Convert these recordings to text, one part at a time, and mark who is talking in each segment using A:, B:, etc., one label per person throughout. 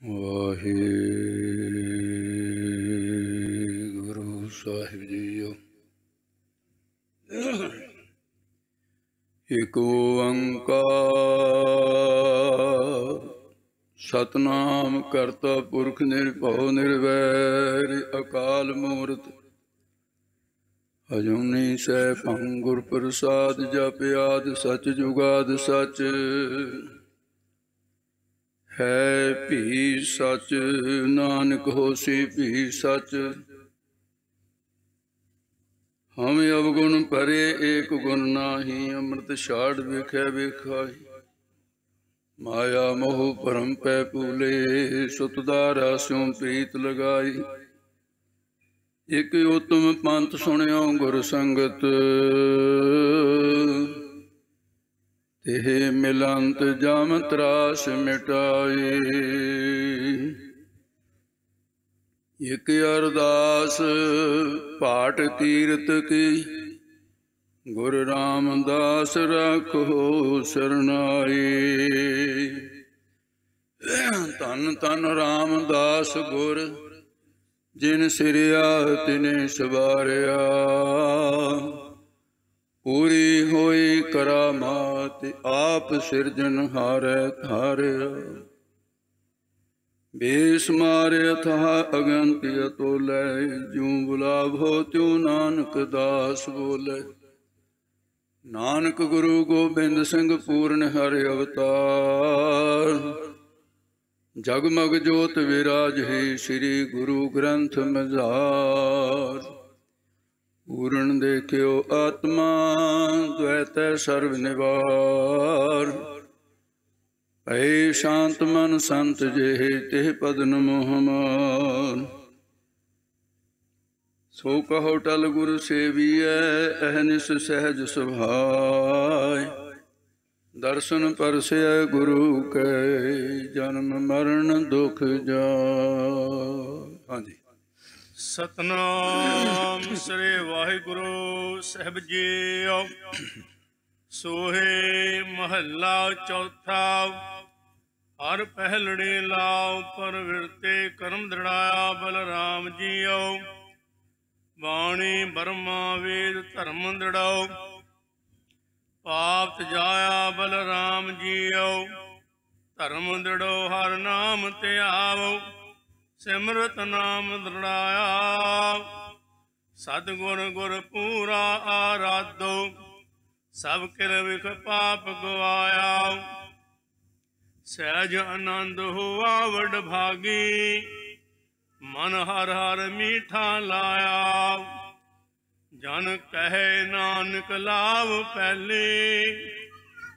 A: वाहिगुरु साहिब जीओ। एक ओंकार सतनाम करता पुरख निर्भव निर्वैर अकाल मूर्त अजूनी सैभं गुर प्रसाद जप आद सच जुगाद सच है भी सच नानक होसी भी सच। हम अवगुण परे एक गुण नाही अमृत छाड़ विखै विखाई। माया मोह भरम पै पूले सुतदारा स्यों प्रीत लगाई। एक उत्तम पंथ सुनियो गुर संगत तेह मिलंत जाम त्रास मिटाए। एक अरदास पाठ तीरथ की गुरु रामदास रखो शरणाई। धन धन रामदास गुर जिन सिरिया तिने सवारिया। पूरी होई करामात आप सिरजन हारै धारिया। बेस मारे था अगंत अतोलै ज्यों बुलावो त्यों नानक दास बोले। नानक गुरु गोबिंद सिंह पूर्ण हरि अवतार। जगमग जोत विराज है श्री गुरु ग्रंथ मझार। पूर्ण देखियो आत्मा द्वैत सर्व निवार। ऐ शांत मन संत जेहि तेह पद नमो हमार। सो कहो टल गुरु सेवियै अहनिस सहज सुभाय। दर्शन परसै गुरु कै जन्म मरण दुख जाय। हाँ जी।
B: सतनाम श्री वाहिगुरु साहिब जीओ। सोहे महला चौथा। हर पहलड़ी लाओ पर विरते कर्म दृढ़ाया बलराम जीओ। बाणी बर्मा वेद धर्म दृढ़ाओ पाप जाया बलराम जीओ। धर्म दृढ़ो हर नाम त्यावो सिमरत नाम दृढ़ाया। सतगुर गुर पूरा आराधो सब किर विख पाप गवाया। सहज आनंद हुआ वड भागी मन हर हर मीठा लाया। जन कहे नानक लाभ पहले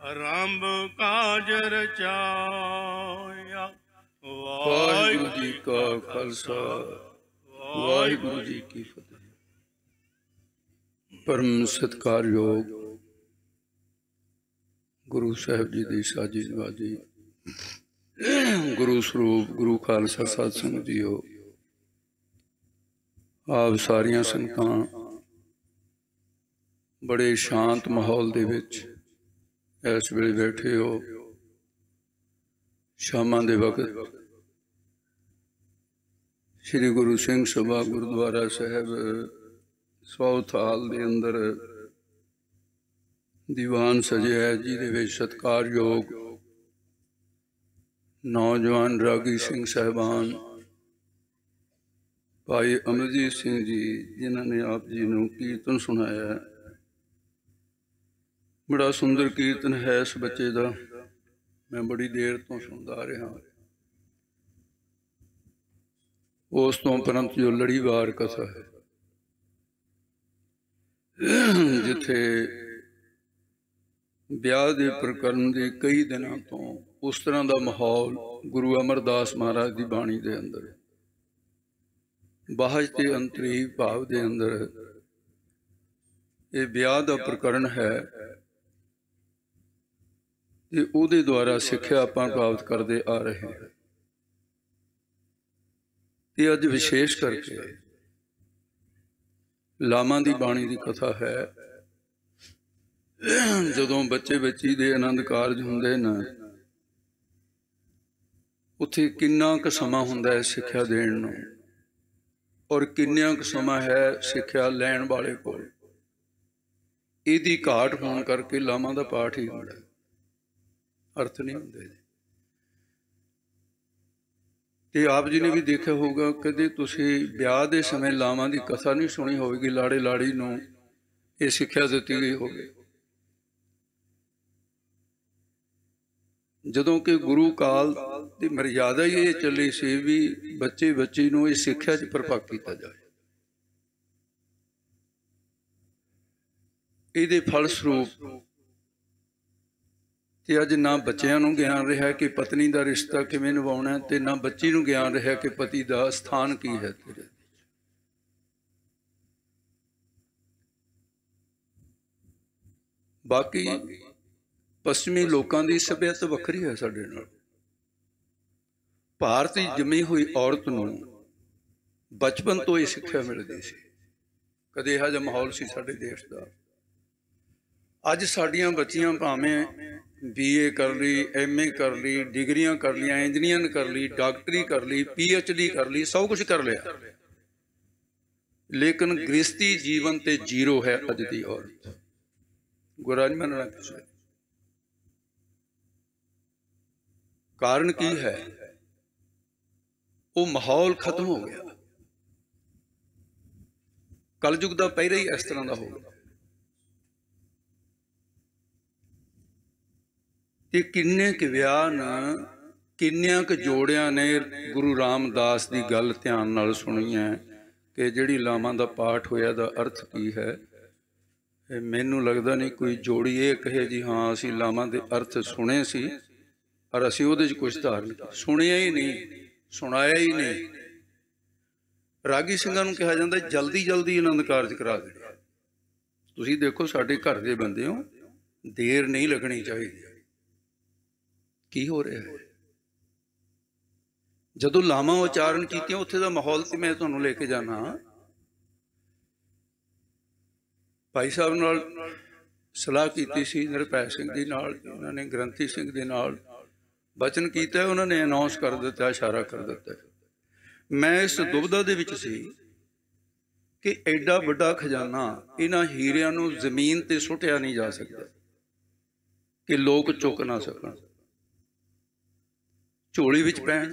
B: आरंभ काज रचाया।
A: वाहिगुरु जी का खालसा वाहिगुरु जी की फतेह। परम सत्कारयोग गुरु साहिब जी की साजी नवाजी। गुरु स्वरूप गुरु खालसा साध संगत जीओ। आप सारियां संगतां बड़े शांत माहौल दे विच इस वेले बैठे हो। शामां दे वक्त श्री गुरु सिंह सभा गुरुद्वारा साहब साउथ हाल दे अंदर दीवान सजिया है जिहदे विच सत्कारयोग नौजवान रागी सिंह साहबान भाई अमरजीत सिंह जी जिन्होंने आप जी नूं कीर्तन सुनाया है। बड़ा सुंदर कीर्तन है इस बच्चे का। मैं बड़ी देर तो सुनता आ रहा। उस तो उपरंत जो लड़ीवार कथा है जिथे ब्याह के प्रकरण के कई दिनों तो उस तरह का माहौल गुरु अमरदास महाराज की बाणी के अंदर बाहज के अंतरी भाव के अंदर ये ब्याह का प्रकरण है। उहदे द्वारा सिक्ख्या आपां प्राप्त करते आ रहे हैं। ये अज विशेष करके लामा की बाणी की कथा है। जदों बच्चे बच्ची दे आनंद कारज हुंदे न ਉੱਥੇ ਕਿੰਨਾ ਕੁ ਸਮਾਂ ਹੁੰਦਾ ਹੈ ਸਿੱਖਿਆ ਦੇਣ ਨੂੰ, ਔਰ ਕਿੰਨਾ ਕੁ ਸਮਾਂ ਹੈ ਸਿੱਖਿਆ ਲੈਣ ਵਾਲੇ ਕੋਲ। ਇਹਦੀ ਘਾਟ ਹੋਣ ਕਰਕੇ ਲਾਵਾਂ ਦਾ ਪਾਠ ਹੀ ਹੁੰਦਾ, ਅਰਥ ਨਹੀਂ ਹੁੰਦੇ। ਤੇ ਆਪ ਜੀ ਨੇ ਵੀ ਦੇਖਿਆ ਹੋਊਗਾ, ਕਦੇ ਤੁਸੀਂ ਵਿਆਹ ਦੇ ਸਮੇਂ ਲਾਵਾਂ ਦੀ ਕਥਾ ਨਹੀਂ ਸੁਣੀ ਹੋਵੇਗੀ, ਲਾੜੇ ਲਾੜੀ ਨੂੰ ਇਹ ਸਿੱਖਿਆ ਦਿੱਤੀ ਗਈ ਹੋਵੇ। ਜਦੋਂ ਕਿ ਗੁਰੂ ਕਾਲ ਦੀ ਮਰਿਆਦਾ ਹੀ ਇਹ ਚੱਲੀ ਸੀ ਵੀ ਬੱਚੇ ਬੱਚੀ ਨੂੰ ਇਹ ਸਿੱਖਿਆ 'ਚ ਪ੍ਰਭਾਵ ਕੀਤਾ ਜਾਏ। ਇਹਦੇ ਫਲਸਰੂਪ ਤੇ ਅੱਜ ਨਾ ਬੱਚਿਆਂ ਨੂੰ ਗਿਆਨ ਰਿਹਾ ਕਿ ਪਤਨੀ ਦਾ ਰਿਸ਼ਤਾ ਕਿਵੇਂ ਨਿਭਾਉਣਾ, ਤੇ ਨਾ ਬੱਚੀ ਨੂੰ ਗਿਆਨ ਰਿਹਾ ਕਿ ਪਤੀ ਦਾ ਸਥਾਨ ਕੀ ਹੈ ਤੇਰੇ। ਬਾਕੀ ਪੱਛਮੀ ਲੋਕਾਂ ਦੀ ਸੱਭਿਅਤਾ ਵੱਖਰੀ ਹੈ ਸਾਡੇ ਨਾਲ। ਭਾਰਤੀ ਜੰਮੀ ਹੋਈ ਔਰਤ ਨੂੰ ਬਚਪਨ ਤੋਂ ਇਹ ਸਿੱਖਿਆ ਮਿਲਦੀ ਸੀ। ਕਦੇ ਇਹੋ ਜਿਹਾ ਮਾਹੌਲ ਸੀ ਸਾਡੇ ਦੇਸ਼ ਦਾ। ਅੱਜ ਸਾਡੀਆਂ ਬੱਚੀਆਂ ਭਾਵੇਂ BA ਕਰ ਲਈ, MA ਕਰ ਲਈ, ਡਿਗਰੀਆਂ ਕਰ ਲਈਆਂ, ਇੰਜੀਨੀਅਰ ਕਰ ਲਈ, ਡਾਕਟਰੀ ਕਰ ਲਈ, PhD ਕਰ ਲਈ, ਸਭ ਕੁਝ ਕਰ ਲਿਆ, ਲੇਕਿਨ ਗ੍ਰਸਤੀ ਜੀਵਨ ਤੇ ਜ਼ੀਰੋ ਹੈ ਅੱਜ ਦੀ ਔਰਤ। ਗੁਰਾ ਨਹੀਂ ਮੰਨਣਾ ਕਿਸੇ। ਕਾਰਨ ਕੀ ਹੈ? ਉਹ ਮਾਹੌਲ ਖਤਮ ਹੋ ਗਿਆ। ਕਲਯੁਗ ਦਾ ਪਹਿਰਾ ਹੀ ਇਸ ਤਰ੍ਹਾਂ ਦਾ ਹੋ ਗਿਆ। ਤੇ ਕਿੰਨੇ ਕੁ ਵਿਆਹ ਨਾ, ਕਿੰਨਿਆਂ ਕੁ ਜੋੜਿਆਂ ਨੇ ਗੁਰੂ ਰਾਮਦਾਸ ਦੀ ਗੱਲ ਧਿਆਨ ਨਾਲ ਸੁਣੀ ਹੈ ਕਿ ਜਿਹੜੀ ਲਾਵਾਂ ਦਾ ਪਾਠ ਹੋਇਆ ਦਾ ਅਰਥ ਕੀ ਹੈ। ਮੈਨੂੰ ਲੱਗਦਾ ਨਹੀਂ ਕੋਈ ਜੋੜੀ ਇਹ ਕਹੇ ਜੀ ਹਾਂ ਅਸੀਂ ਲਾਵਾਂ ਦੇ ਅਰਥ ਸੁਣੇ ਸੀ ਔਰ ਅਸੀਂ ਉਹਦੇ 'ਚ ਕੁਛ ਧਾਰਨ ਸੁਣਿਆ ਹੀ ਨਹੀਂ, ਸੁਣਾਇਆ ਹੀ ਨਹੀਂ। ਰਾਗੀ ਸਿੰਘਾਂ ਨੂੰ ਕਿਹਾ ਜਾਂਦਾ ਜਲਦੀ ਜਲਦੀ ਆਨੰਦ ਕਾਰਜ ਕਰਾ ਦੇ। ਤੁਸੀਂ ਦੇਖੋ ਸਾਡੇ ਘਰ ਦੇ ਬੰਦੇ ਹੋ, ਦੇਰ ਨਹੀਂ ਲੱਗਣੀ ਚਾਹੀਦੀ। ਕੀ ਹੋ ਰਿਹਾ ਹੈ? ਜਦੋਂ ਲਾਵਾਂ ਉਚਾਰਨ ਕੀਤੀਆਂ ਉੱਥੇ ਦਾ ਮਾਹੌਲ ਤੇ ਮੈਂ ਤੁਹਾਨੂੰ ਲੈ ਕੇ ਜਾਣਾ। ਭਾਈ ਸਾਹਿਬ ਨਾਲ ਸਲਾਹ ਕੀਤੀ ਸੀ, ਨਿਰਭੈ ਸਿੰਘ ਜੀ ਨਾਲ, ਉਹਨਾਂ ਨੇ ਗ੍ਰੰਥੀ ਸਿੰਘ ਦੇ ਨਾਲ ਬਚਨ ਕੀਤਾ, ਉਹਨਾਂ ਨੇ ਅਨਾਉਂਸ ਕਰ ਦਿੱਤਾ, ਇਸ਼ਾਰਾ ਕਰ ਦਿੱਤਾ। ਮੈਂ ਇਸ ਦੁਬਿਧਾ ਦੇ ਵਿੱਚ ਸੀ ਕਿ ਐਡਾ ਵੱਡਾ ਖਜ਼ਾਨਾ ਇਹਨਾਂ ਹੀਰਿਆਂ ਨੂੰ ਜ਼ਮੀਨ ਤੇ ਸੁੱਟਿਆ ਨਹੀਂ ਜਾ ਸਕਦਾ ਕਿ ਲੋਕ ਚੁੱਕ ਨਾ ਸਕਣ, ਝੋਲੀ ਵਿੱਚ ਪੈਣ,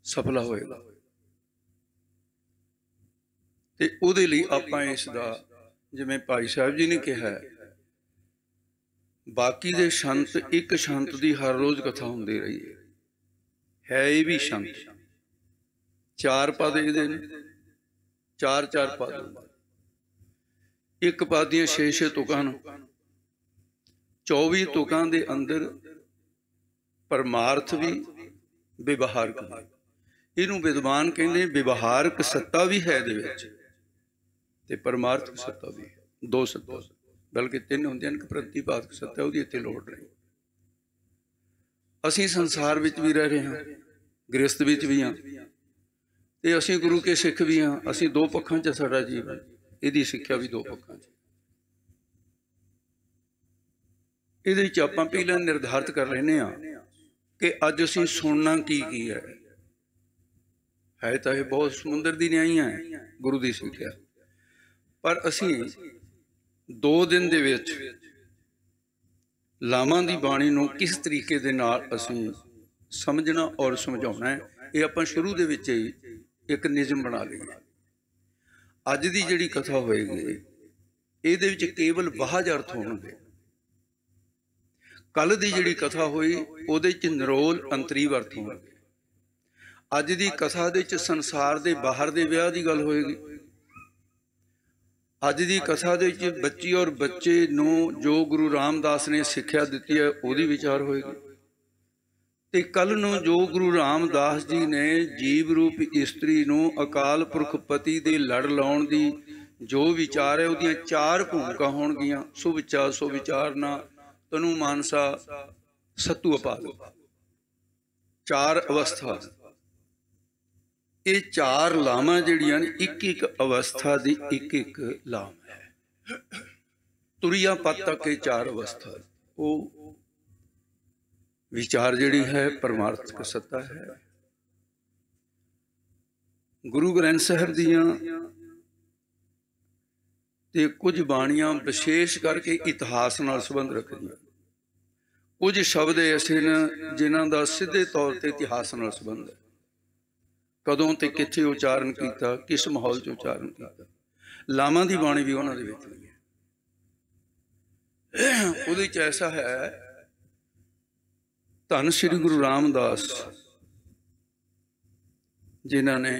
A: ਸਫਲਾ ਹੋਏਗਾ। ਤੇ ਉਹਦੇ ਲਈ ਆਪਾਂ ਇਸ ਦਾ, ਜਿਵੇਂ ਭਾਈ ਸਾਹਿਬ ਜੀ ਨੇ ਕਿਹਾ, ਬਾਕੀ ਦੇ ਸੰਤ, ਇੱਕ ਸੰਤ ਦੀ ਹਰ ਰੋਜ਼ ਕਥਾ ਹੁੰਦੀ ਰਹੀ ਹੈ। ਇਹ ਵੀ ਸੰਤ 4 ਪਦ ਇਹਦੇ ਨੇ, 4 ਪਦ, ਇੱਕ ਪਦ ਦੀਆਂ 6 ਤੁਕਾਂ ਨੂੰ, 24 ਤੁਕਾਂ ਦੇ ਅੰਦਰ ਪਰਮਾਰਥ ਵੀ, ਵਿਵਹਾਰਕ ਵੀ। ਇਹਨੂੰ ਵਿਦਵਾਨ ਕਹਿੰਦੇ ਵਿਵਹਾਰਕ ਸੱਤਾ ਵੀ ਹੈ ਇਹਦੇ ਵਿੱਚ ਤੇ ਪਰਮਾਰਥਕ ਸੱਤਾ ਵੀ ਹੈ। 2 ਸੱਤਾ, ਬਲਕਿ 3 ਹੁੰਦੀਆਂ ਨੇ, ਪ੍ਰਤੀਪਾਦਕ ਸੱਤਾ ਉਹਦੀ ਇੱਥੇ ਲੋੜ ਨਹੀਂ। ਅਸੀਂ ਸੰਸਾਰ ਵਿੱਚ ਵੀ ਰਹਿ ਰਹੇ ਹਾਂ, ਗ੍ਰਸਤ ਵਿੱਚ ਵੀ ਹਾਂ, ਤੇ ਅਸੀਂ ਗੁਰੂ ਕੇ ਸਿੱਖ ਵੀ ਹਾਂ। ਅਸੀਂ 2 ਪੱਖਾਂ 'ਚ ਸਾਡਾ ਜੀਵਨ, ਇਹਦੀ ਸਿੱਖਿਆ ਵੀ 2 ਪੱਖਾਂ 'ਚ। ਇਹਦੇ ਵਿੱਚ ਆਪਾਂ ਪਹਿਲਾਂ ਨਿਰਧਾਰਿਤ ਕਰ ਲੈਂਦੇ ਹਾਂ ਕਿ ਅੱਜ ਅਸੀਂ ਸੁਣਨਾ ਕੀ ਹੈ ਤਾਂ ਇਹ ਬਹੁਤ ਸਮੁੰਦਰ ਦੀ ਨਿਆਈਆਂ ਹੈ ਗੁਰੂ ਦੀ ਸਿੱਖਿਆ, ਪਰ ਅਸੀਂ 2 ਦਿਨ ਦੇ ਵਿੱਚ ਲਾਵਾਂ ਦੀ ਬਾਣੀ ਨੂੰ ਕਿਸ ਤਰੀਕੇ ਦੇ ਨਾਲ ਅਸੀਂ ਸਮਝਣਾ ਔਰ ਸਮਝਾਉਣਾ ਹੈ, ਇਹ ਆਪਾਂ ਸ਼ੁਰੂ ਦੇ ਵਿੱਚ ਹੀ ਇੱਕ ਨਿਯਮ ਬਣਾ ਲਈਏ। ਅੱਜ ਦੀ ਜਿਹੜੀ ਕਥਾ ਹੋਏਗੀ ਇਹਦੇ ਵਿੱਚ ਕੇਵਲ ਵਾਹਜ ਅਰਥ ਹੋਣਗੇ। ਕੱਲ ਦੀ ਜਿਹੜੀ ਕਥਾ ਹੋਈ ਉਹਦੇ 'ਚ ਨਿਰੋਲ ਅੰਤਰੀਵ ਅਰਥ ਹੋਣਗੇ। ਅੱਜ ਦੀ ਕਥਾ ਦੇ ਵਿੱਚ ਸੰਸਾਰ ਦੇ ਬਾਹਰ ਦੇ ਵਿਆਹ ਦੀ ਗੱਲ ਹੋਏਗੀ। ਅੱਜ ਦੀ ਕਥਾ ਦੇ ਵਿੱਚ ਬੱਚੀ ਔਰ ਬੱਚੇ ਨੂੰ ਜੋ ਗੁਰੂ ਰਾਮਦਾਸ ਨੇ ਸਿੱਖਿਆ ਦਿੱਤੀ ਹੈ ਉਹਦੀ ਵਿਚਾਰ ਹੋਏਗੀ। ਤੇ ਕੱਲ ਨੂੰ ਜੋ ਗੁਰੂ ਰਾਮਦਾਸ ਜੀ ਨੇ ਜੀਵ ਰੂਪ ਇਸਤਰੀ ਨੂੰ ਅਕਾਲ ਪੁਰਖ ਪਤੀ ਦੇ ਲੜ ਲਾਉਣ ਦੀ ਜੋ ਵਿਚਾਰ ਹੈ ਉਹਦੀਆਂ 4 ਭੂਮਿਕਾ ਹੋਣਗੀਆਂ। ਸੁਵਿਚਾਰ, ਸੋ ਵਿਚਾਰਨਾ, ਤਨੂ ਮਾਨਸਾ, ਸਤੂ ਅਪਾਦ, 4 ਅਵਸਥਾ। ਇਹ 4 ਲਾਵਾਂ ਜਿਹੜੀਆਂ ਨੇ ਇੱਕ ਇੱਕ ਅਵਸਥਾ ਦੀ ਇੱਕ ਲਾਮ ਹੈ। ਤੁਰੀਆ ਪਦ ਤੱਕ ਇਹ 4 ਅਵਸਥਾ। ਉਹ विचार जिहड़ी है परमार्थक सत्ता है। गुरु ग्रंथ साहिब दियां ते कुछ बाणियां विशेष करके इतिहास नाल संबंध रखदियां, कुछ शब्द ऐसे ने जिन्हां दा सीधे तौर ते इतिहास नाल संबंध है। कदों ते कित्थे उचारण कीता, किस माहौल च उचारण कीता। लामां दी बाणी भी उन्हां दे विच नहीं है। उहदे च ऐसा है, धन श्री गुरु रामदास जिन्हां ने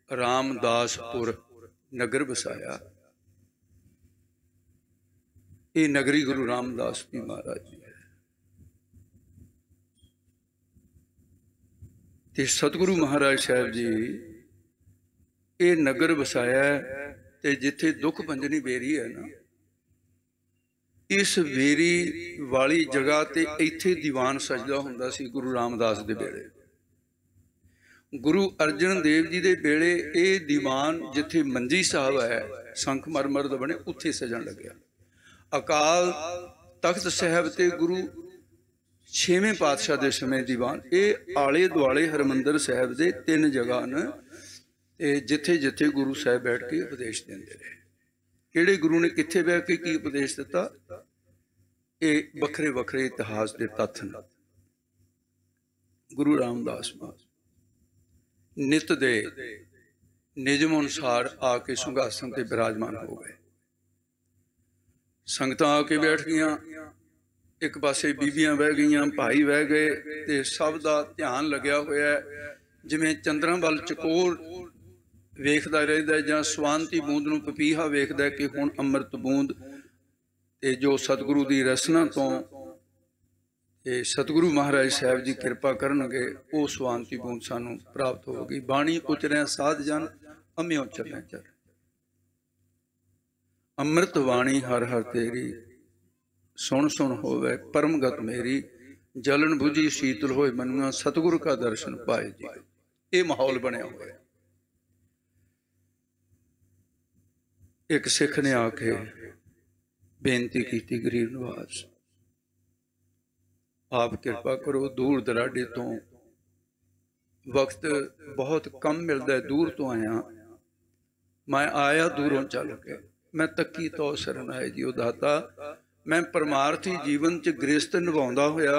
A: रामदासपुर नगर बसाया, ये नगरी गुरु रामदास जी महाराज जी है। ते सतगुरु महाराज साहब जी ये नगर बसाया ते जिथे दुख भंजनी बेरी है ना, इस बेरी वाली जगह ते इत्थे दीवान सजदा हुंदा सी गुरु रामदास दे वेले। गुरु अर्जन देव जी दे वेले ये दीवान जिथे मंजी साहब है संख मरमर दा बने उत्थे सजन लग्या। अकाल तख्त साहब ते गुरु छेवें पातशाह दे समय दीवान ये आले दुआले हरमंदर साहब दे 3 जगह न जिथे जिथे गुरु साहब बैठ के उपदेश देंदे रहे। किहड़े गुरु ने कित्थे बैठ के की उपदेश दिता, ये वखरे वखरे इतिहास के तत्थ न। गुरु रामदास महाराज नित दे निजम अनुसार आके सिंघासन ते विराजमान हो गए। संगतां आके बैठ गईयां, एक पासे बीबियां बह गईयां, भाई बह गए, ते सब दा ध्यान लग्या होया जिवें चंद्रां वल चकोर वेखदा रहिंदा जां स्वांति बूंद नूं पपीहा वेखदा कि हुण अमृत बूंद ते जो सतगुरु दी रसना तो सतगुरु महाराज साहब जी कृपा करनगे वो स्वांति बूंद सानू प्राप्त होगी। बाणी उचरै साध जन अम्यों चलें चल, अमृत वाणी हर हर तेरी सुन सुन होवे परमगत मेरी, जलन बुझी शीतल होए मनुआ सतगुरु का दर्शन पाए जी। ये माहौल बनया हुआ है। एक सिख ने आके बेनती की, गरीब नवाज आप कृपा करो, दूर दराडे तो वक्त बहुत कम मिलता है, दूर तो आया, मैं आया दूरों चल के, मैं तकी तो शरण आए जी। दाता मैं परमार्थी जीवन च गृहस्थ निभाउंदा होया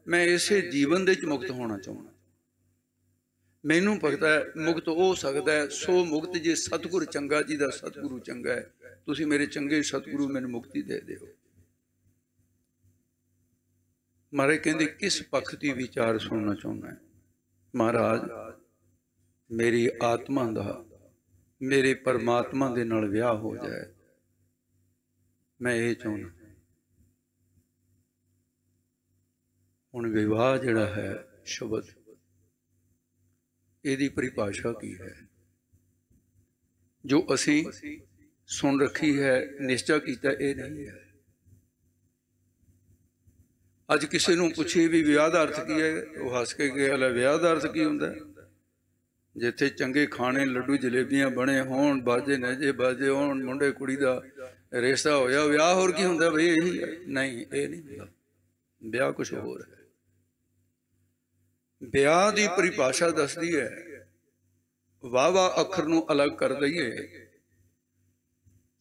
A: मैं इसे जीवन दे च मुक्त होना चाहना। मैनू पता है मुक्त हो सकता है सो मुक्त जे सतगुर चंगा जी दा सतगुरु चंगा है। तुसी मेरे चंगे सतगुरु मैनू मुक्ति दे दिओ। महाराज कहंदे किस पक्ष की विचार सुनना चाहना है। महाराज मेरी आत्मा दा मेरे परमात्मा दे नाल विआह हो जाए, मैं ये चाहना। हुण विवाह जिहड़ा है शब्द इहदी परिभाषा की है जो असी सुन रखी है, निश्चय किया ये नहीं है। अज किसी नूं पुछे भी विआह दा अर्थ की है, वो हस के कहे लै विआह दा अर्थ की हुंदा है। जिथे चंगे खाने लड्डू जलेबियां बने होण, बाजे नजे बाजे होण, मुंडे कुड़ी दा रिश्ता होया, विआह होर की हुंदा बई यही है? नहीं, ये नहीं हुंदा। विआह कुछ होर है। विआह की परिभाषा दसदी है, वाह अखर नूं अलग कर दईए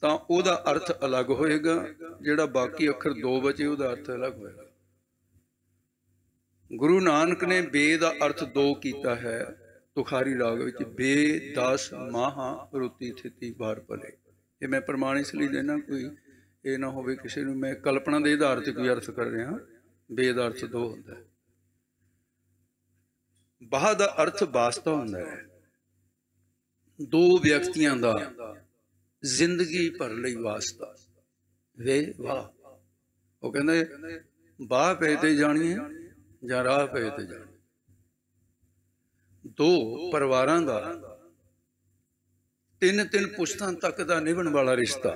A: तां उहदा अर्थ अलग होएगा, जिहड़ा बाकी अखर 2 बचे उहदा अर्थ अलग होएगा। गुरु नानक ने बे दा अर्थ 2 कीता है तुखारी राग विच, बे 10 माहा रुती थिति बार भले। ये मैं प्रमाण इसलिए देना, कोई ये ना होवे किसी नूं मैं कल्पना दे आधार ते कोई अर्थ कर रहा। बे दा अर्थ 2 हुंदा है। बाह दा अर्थ वास्ता हुंदा है, 2 व्यक्तियां दा जिंदगी भर लई वास्ता। वे वाह वो कहंदे बाह पे ते जानी है जां राह पे ते जानी। 2 परिवारां दा 3-3 पुश्तां तक दा निभण वाला रिश्ता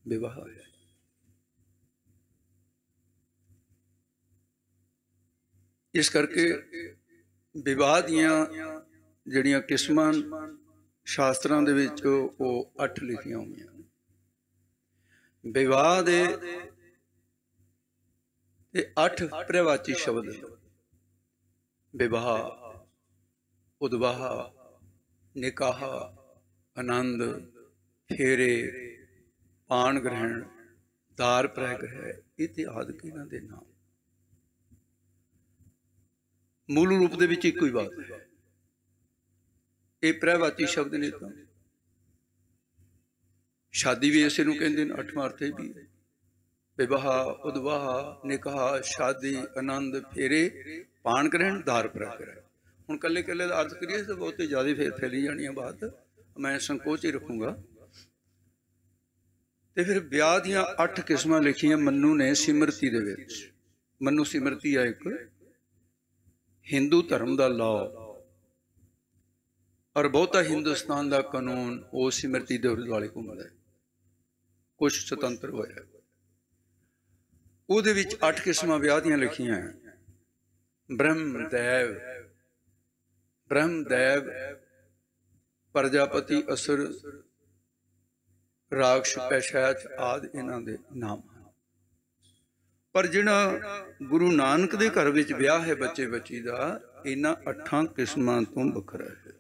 A: विवाह है। इस करके विवाह दियां जिहड़ियां किस्मां शास्त्रां दे विच वो 8 लिखियां होईयां। विवाह दे ये 8 प्रवाची शब्द विवाह, उद्वाह, निकाह, आनंद, फेरे, पान ग्रहण, दार प्रग्रह इत्यादि इन्हां दे नाम। मूल रूप दे विच इक्को ही बात है। ये प्रवाची शब्द ने तो शादी भी इसे नूं कहंदे ने, 8वां अर्थ भी है। विवाह, उद्वाह, निकाह, शादी, आनंद, फेरे, पान ग्रहण, दार प्रग्रह। हुण कल्ले कल्ले दा अर्थ करिए तो बहुत ज़्यादा फिर फैली जानी है बात, मैं संकोच ही रखूँगा। तो फिर ब्याह दियां 8 किस्मां लिखियां मन्नू ने सिमरती दे विच। मन्नू सिमरती है एक हिंदू धर्म का लॉ, और बहुता हिंदुस्तान का कानून वो सिमरती दे वाले घूमता है। कुछ स्वतंत्र होया उहदे विच 8 किस्मां ब्याह दियां लिखियां हैं। ब्रह्मदैव, ब्रह्मदैव, प्रजापति, असुर, राक्षस, पैशाच आदि इन्हां दे नाम हैं। पर जिहड़ा गुरु नानक दे घर विच ब्याह है बच्चे बच्ची दा, इन्हां 8 किस्मां तो वखरा है।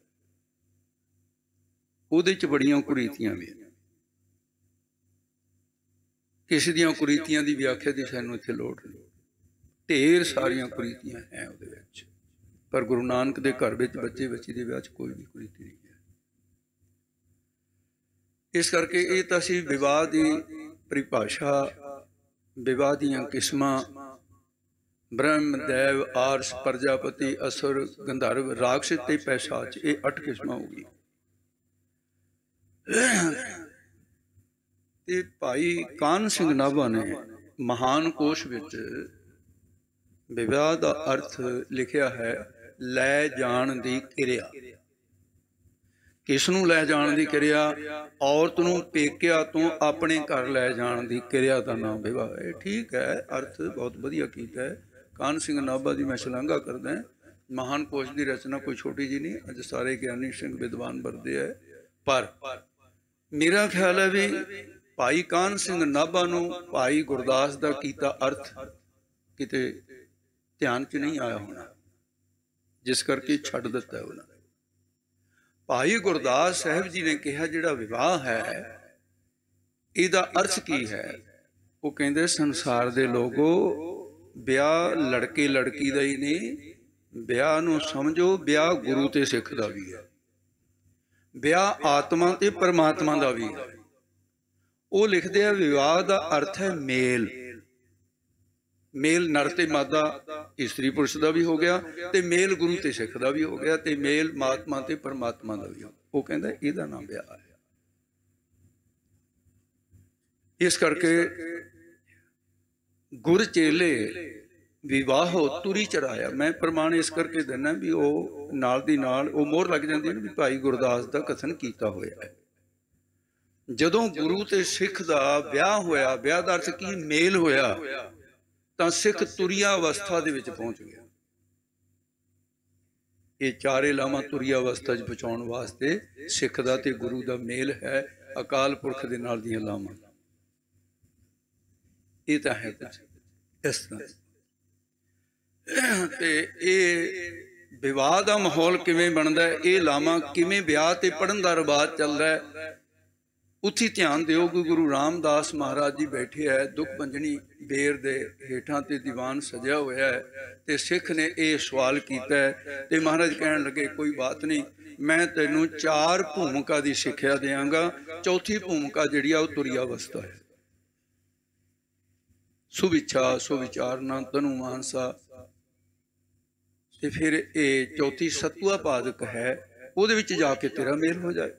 A: उहदे च बड़ियां कुरीतियां भी, किसी दियां कुरीतियां दी व्याख्या दी सानूं इत्थे लोड़ नहीं। ढेर सारियां कुरीतियां हैं उहदे विच, पर गुरु नानक दे घर विच बच्चे बच्ची दे विआह च कोई भी कुरीति नहीं है। इस करके ये तां असीं विवाह दी परिभाषा, विवाह दियां किस्मां, ब्रह्म, दैव, आरस, प्रजापति, असुर, गंधर्व, राक्षस ते पैशाच, ये 8 किस्मां हो गई। ते भाई कान सिंह नाभा ने महान कोश विच विवाह का अर्थ लिखिया है, लै जाण दी किरिया। किसनूं लै जाण दी किरिया? औरत नूं पेकिया तो अपने घर लै जाण दी किरिया का नाम विवाह है। ठीक है, अर्थ बहुत वधिया कीता है। कान सिंह नाभा की मैं शलाघा करदा। महान कोश की रचना कोई छोटी जी नहीं, अज सारे ज्ञानी सिंह विद्वान वरदे है। पर मेरा ख्याल है भी भाई कान सिंह नाभा नूं भाई गुरदास का कीता अर्थ किते ध्यान च नहीं आया होना, जिस करके छड्ड दिता है उन्होंने। भाई गुरदास साहब जी ने कहा जिहड़ा विवाह है इहदा अर्थ की है? वो कहंदे संसार दे लोगो, ब्याह लड़के लड़की दा ही नहीं, ब्याह नूं समझो ब्याह गुरु ते सिख दा भी है, ब्याह आत्मा ते परमात्मा दा भी है। वो लिखते हैं विवाह का अर्थ है मेल। मेल नर ते मादा स्त्री पुरुष का भी हो गया, ते मेल गुरु ते सिख का भी हो गया, ते मेल महात्मा ते परमात्मा का भी हो। वो कहता इहदा नाम ब्याह है। इस करके गुर चेले विवाह तुरी चढ़ाया। मैं प्रमाण इस करके देना भी वो नाल दी नाल वो मोहर लग जाती है भी भाई गुरदास का कथन किया होया है। जदों गुरु ते सिख का ब्याह होया, ब्याह का अर्थ की मेल होया, तो सिख तुरिया अवस्था दे विच पहुंच गया। ये चारे लावां तुरिया अवस्था च पहुंचाउण वास्ते सिख दा ते गुरु दा मेल है, अकाल पुरख दे नाल दियां लावां। ये तां है कुछ इस तरह। ते ये विवाह का माहौल किवें बनदा है, ये लावां किवें ब्याह ते पढ़न दा रिवाज चलदा है, उत्थे ध्यान दिओ कि गुरु रामदास महाराज जी बैठे है, दुख भंजनी बेर दे हेठां ते दीवान सजिया होया है, ते सिख ने यह सवाल किया है। ते महाराज कहन लगे कोई बात नहीं, मैं तैनूं 4 भूमिका की सिक्ख्या देंगा। चौथी भूमिका जिहड़ी आ तुरिया अवस्था है। सुविच्छा, सुविचारना, तनु मानसा, ते फिर ये चौथी सतुआ पादक है, उहदे विच जाके तेरा मेल हो जाए।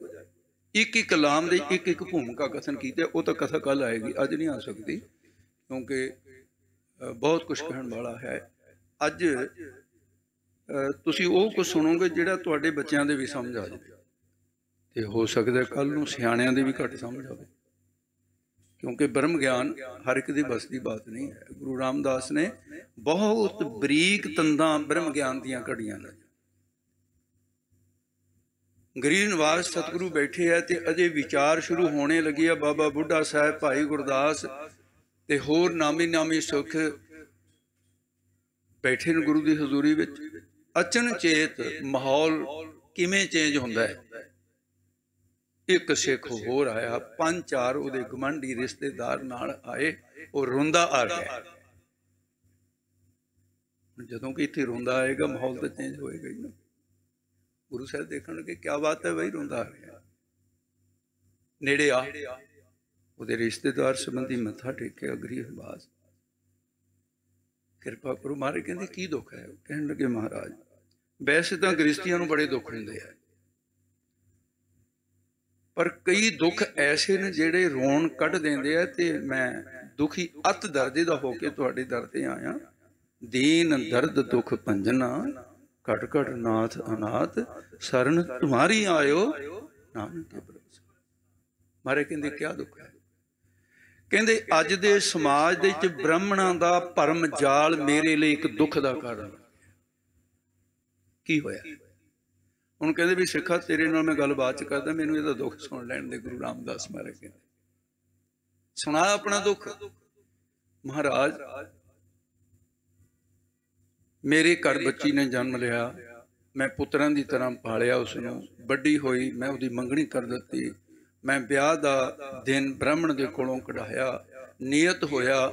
A: एक एक लाम दे एक एक भूमिका कथन की, वो तो कथा कल आएगी, अज नहीं आ सकती, क्योंकि बहुत कुछ कहने वाला है। अज तुसी वो कुछ सुनोगे जिहड़ा तुहाडे बच्चों के भी समझ आ जाए, तो हो सकता है कल नूं सियाणियां दे भी घट समझ आवे, क्योंकि ब्रह्म ज्ञान हर एक दी बस की बात नहीं है। गुरु रामदास ने बहुत बरीक तंदां ब्रह्म ज्ञान दियां घड़ियां ने। गरीब निवास सतगुरु बैठे है, तो अजे विचार शुरू होने लगी है। बाबा बुढ़ा साहब, भाई गुरदास ते होर नामी नामी सुख बैठे ने गुरु की हजूरी विच, अचनचेत माहौल किवें चेंज हुंदा है। एक सिख होर आया, 5-4 उहदे गवांढी रिश्तेदार नाल आए, वो रोंदा आ गया। जदों कि इत्थे रोंदा आएगा माहौल तो चेंज होएगा ही ना। गुरु साहब देखण लगे क्या बात है बई, रोंदा आ गया। नेड़े आ, उहदे रिश्तेदार संबंधी मत्था टेकिया, गरीब बास किरपा करो महाराज। कहंदे की दुख है? कहण लगे महाराज वैसे तो गृहस्थियां नूं बड़े दुख हुंदे आ, पर कई दुख ऐसे ने जिहड़े रोण कढ देंदे आ। ते मैं दुखी अत दर्दे दा होके तुहाडे दर ते आया। दीन दर्द दुख भंजना, घट घट नाथ अनाथ, शरण तुम्हारी आयो नानक के भरोसे। मारे कहंदे क्या दुख है? कहंदे अज दे समाज दे विच ब्राह्मणां दा भरम जाल मेरे लिए एक दुख दा कारण। की होया? हुण कहंदे भी सिखा तेरे नाल मैं गल बात च करदा, मैनूं इहदा दुख सुण लैण दे। गुरु रामदास महाराज कहंदे सुणा अपना दुख। महाराज मेरे घर बच्ची ने जन्म लिया, मैं पुत्रां दी तरह पालिया उसनूं, वड्डी होई, मैं उहदी मंगणी कर दित्ती। मैं ब्याह दा दिन ब्राह्मण दे कोलों कढाया, नियत होया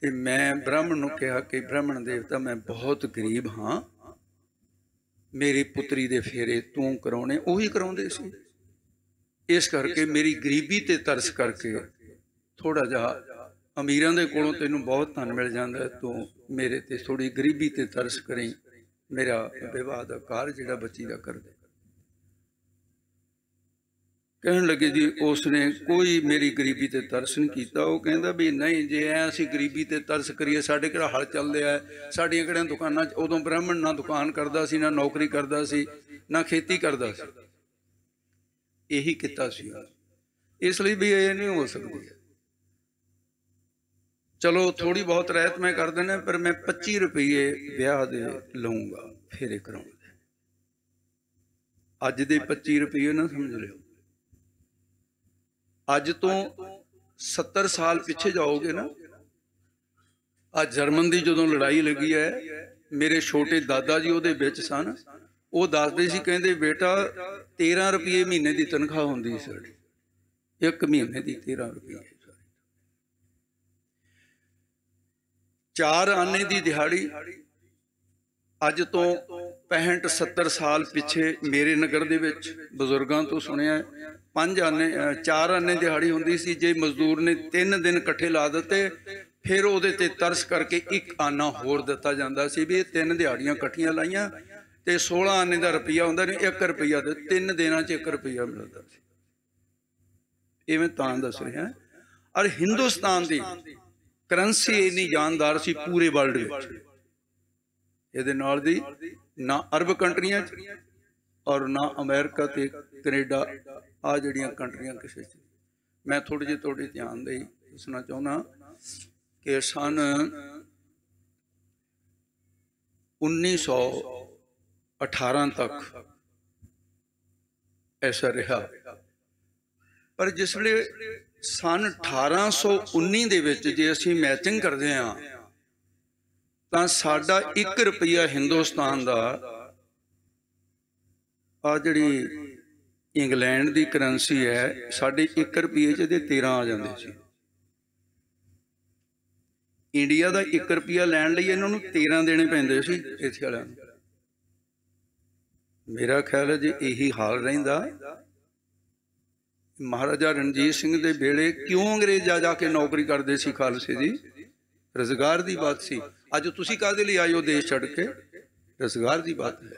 A: ते मैं ब्राह्मण नूं कहा कि ब्राह्मण देवता मैं बहुत गरीब हाँ, मेरी पुत्री दे फेरे तूं कराउणे। उही कराउंदे सी। इस करके मेरी गरीबी ते तरस करके थोड़ा जिहा अमीरां दे कोलों तैनूं बहुत धन मिल जांदा है, तूं मेरे ते थोड़ी गरीबी ते तरस करी, मेरा विवाह दा कारज जिहड़ा बच्ची दा कर दे। कहण लगे जी उसने कोई मेरी गरीबी ते तरस नहीं कीता। वो कहंदा भी नहीं, जे असीं गरीबी ते तरस करिए, साडे किहड़ा हल चलदा है, साडीआं किहड़ियां दुकानां। उदों ब्राह्मण ना दुकान करदा सी, ना नौकरी करदा सी, ना खेती करदा सी। यही किता सी, इसलिए भी ये नहीं हो सकदी। चलो थोड़ी बहुत रहत मैं कर देना, पर मैं 25 रुपये ब्याह दे लऊंगा फेरे कराउण दे। अज दे 25 रुपये ना समझ लिओ, अज तो 70 साल पिछे जाओगे ना। आज जर्मन की जो लड़ाई लगी है, मेरे छोटे दादा जी उहदे विच सन। वो दसदे सी, कहंदे बेटा 13 रुपये महीने की तनख्वाह हुंदी सी साडी, एक महीने की 13 रुपये। 4 आने की दिहाड़ी। अज तो 65-70 साल पिछे मेरे नगर दे विच बजुर्गों तो सुनिया 4 आने दिहाड़ी हुंदी सी। जे मजदूर ने 3 दिन इकट्ठे ला दिते, फिर उहदे ते तरस करके 1 आना होर दिता जांदा सी भी 3 दिहाड़ियां इकट्ठियां लाइयां ते 16 आने का रुपया हुंदा नहीं, 1 रुपया दे 3 दिनां च 1 रुपया मिलदा सी। इवें तां दस रहा। और हिंदुस्तान की करंसी इन्नी जानदार सी पूरे वर्ल्ड विच, इहदे नाल दी ना अरब कंट्रियां और ना अमेरिका ते कनेडा, आ जिहड़ियां कंट्रियां किसे च। मैं थोड़े जे तुहाडे ध्यान दे दसना चाहुंदा कि सन 1918 तक ऐसा रहा, पर जिसले सन 1819 दे विच जे असीं मैचिंग करदे हां तां साडा 1 रुपया हिंदुस्तान दा आ जिहड़ी इंग्लैंड दी करंसी है, साडे 1 रुपये च 13 आ जांदे सी। इंडिया दा 1 रुपया लैण लई इन्हां नूं 13 देने पैंदे सी इत्थे वालिआं नूं। मेरा ख्याल है जे यही हाल रहिंदा महाराजा रणजीत सिंह दे वेले क्यों अंग्रेज जा जाके नौकरी करते सी खालसे दी? रोजगार की बात सी। अज तुसीं काहदे लई आए हो देश छड्ड के? रोजगार की बात है।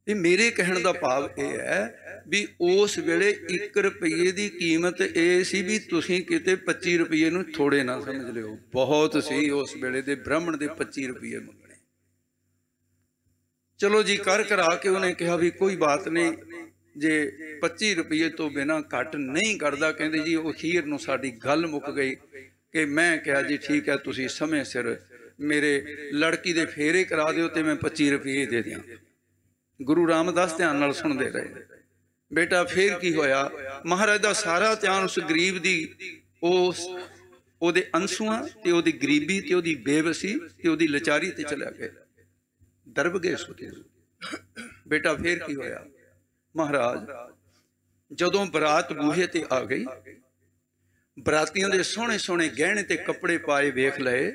A: ये मेरे कहण दा भाव यह है भी उस वेले 1 रुपये की कीमत ये सी भी तुसीं किते 25 रुपये नूं थोड़े ना समझ लिओ, बहुत सी उस वेले दे ब्राह्मण दे 25 रुपये मंगने। चलो जी कर करा के उन्हें कहा भी कोई बात नहीं, जे 25 रुपये तो बिना घट नहीं करता। कहते जी वो अखीर नूं साडी गल मुक गई कि मैं कहा जी ठीक है तुसीं समय सिर मेरे लड़की दे फेरे करा दिओ ते मैं 25 रुपये दे दियां। गुरु रामदास ध्यान नाल सुनदे रहे। बेटा फिर की होया? महाराज दा सारा ध्यान उस गरीब दी उस ਉਹਦੇ ਅੰਸੂਆਂ ਤੇ ਉਹਦੀ ਗਰੀਬੀ ਤੇ ਉਹਦੀ ਬੇਵਸੀ ਤੇ ਉਹਦੀ ਲਾਚਾਰੀ ਤੇ ਚਲਿਆ ਗਿਆ। ਦਰਬ ਗਏ ਸੁਤੇ। ਬੇਟਾ ਫੇਰ ਕੀ ਹੋਇਆ? ਮਹਾਰਾਜ ਜਦੋਂ ਬਰਾਤ ਬੂਹੇ ਤੇ ਆ ਗਈ, ਬਰਾਤੀਆਂ ਦੇ ਸੋਹਣੇ ਸੋਹਣੇ ਗਹਿਣੇ ਤੇ ਕੱਪੜੇ ਪਾਏ ਵੇਖ ਲਏ,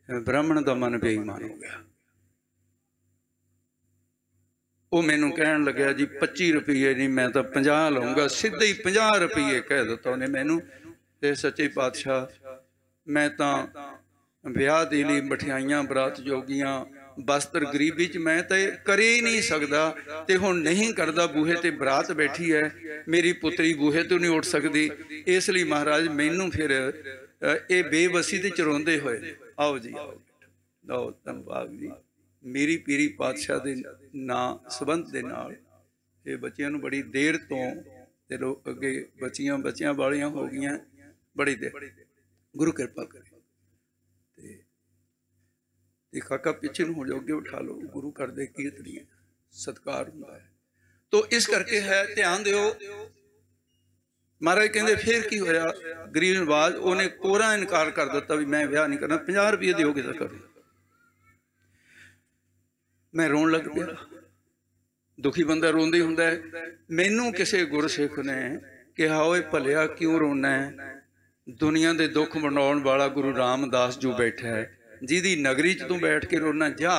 A: ਬ੍ਰਾਹਮਣ ਦਾ ਮਨ ਬੇਈਮਾਨ ਹੋ ਗਿਆ। ਉਹ ਮੈਨੂੰ ਕਹਿਣ ਲੱਗਿਆ ਜੀ 25 ਰੁਪਏ ਨਹੀਂ, ਮੈਂ ਤਾਂ 50 ਲਊਂਗਾ। ਸਿੱਧੇ ਹੀ 50 ਰੁਪਏ ਕਹਿ ਦਿੱਤਾ ਉਹਨੇ ਮੈਨੂੰ। ਤੇ ਸੱਚੇ ਪਾਤਸ਼ਾਹ, ਮੈਂ ਤਾਂ ਵਿਆਹ ਦੇ ਲਈ ਮਠਿਆਈਆਂ, ਬਰਾਤ ਜੋਗੀਆਂ, ਬਸਤਰ ਗਰੀਬੀ ਚ ਮੈਂ ਤਾਂ ਕਰੇ ਹੀ ਨਹੀਂ ਸਕਦਾ, ਤੇ ਹੁਣ ਨਹੀਂ ਕਰਦਾ। ਬੂਹੇ ਤੇ ਬਰਾਤ ਬੈਠੀ ਹੈ, ਮੇਰੀ ਪੁੱਤਰੀ ਬੂਹੇ ਤੋਂ ਨਹੀਂ ਉੱਠ ਸਕਦੀ। ਇਸ ਲਈ ਮਹਾਰਾਜ ਮੈਨੂੰ ਫਿਰ ਇਹ ਬੇਵਸੀ ਤੇ ਚਰਾਉਂਦੇ ਹੋਏ, ਆਓ ਜੀ ਆਓ ਧੰਨਵਾਦ ਜੀ, ਮੇਰੀ ਪੀਰੀ ਪਾਤਸ਼ਾਹ ਦੇ ਨਾਂ ਸੰਬੰਧ ਦੇ ਨਾਲ ਇਹ ਬੱਚਿਆਂ ਨੂੰ ਬੜੀ ਦੇਰ ਤੋਂ ਤੇ ਲੋਕ ਅੱਗੇ ਬੱਚਿਆਂ ਵਾਲੀਆਂ ਹੋ ਗਈਆਂ, ਬੜੀ ਦੇਰ। ਗੁਰੂ ਕਿਰਪਾ ਕਰੇ। ਤੇ ਕਾਕਾ ਪਿੱਛੇ ਨੂੰ ਹੋ ਜਾਓ, ਅੱਗੇ ਉਠਾ ਲਓ। ਗੁਰੂ ਘਰ ਦੇ ਕੀਰਤਨੀਏ ਸਤਿਕਾਰ ਹੁੰਦਾ ਹੈ। ਤੋ ਇਸ ਕਰਕੇ ਹੈ, ਧਿਆਨ ਦਿਓ। ਮਹਾਰਾਜ ਕਹਿੰਦੇ ਫੇਰ ਕੀ ਹੋਇਆ? ਗਰੀਬ ਨਵਾਜ ਉਹਨੇ ਕੋਰਾ ਇਨਕਾਰ ਕਰ ਦਿੱਤਾ ਵੀ ਮੈਂ ਵਿਆਹ ਨਹੀਂ ਕਰਨਾ। 50 ਰੁਪਏ ਦਿਓਗੇ ਤਾਂ ਕਰੋ। ਮੈਂ ਰੋਣ ਲੱਗ ਪਿਆ। ਦੁਖੀ ਬੰਦਾ ਰੋਂਦਾ ਹੀ ਹੁੰਦਾ ਹੈ। ਮੈਨੂੰ ਕਿਸੇ ਗੁਰਸਿੱਖ ਨੇ ਕਿਹਾ, ਓਏ ਭਲਿਆ ਕਿਉਂ ਰੋਣਾ ਹੈ? ਦੁਨੀਆ ਦੇ ਦੁੱਖ ਵੰਡਾਉਣ ਵਾਲਾ ਗੁਰੂ ਰਾਮਦਾਸ ਜੋ ਬੈਠਾ ਹੈ, ਜਿਹਦੀ ਨਗਰੀ ਚ ਤੂੰ ਬੈਠ ਕੇ ਰੋਣਾ, ਜਾ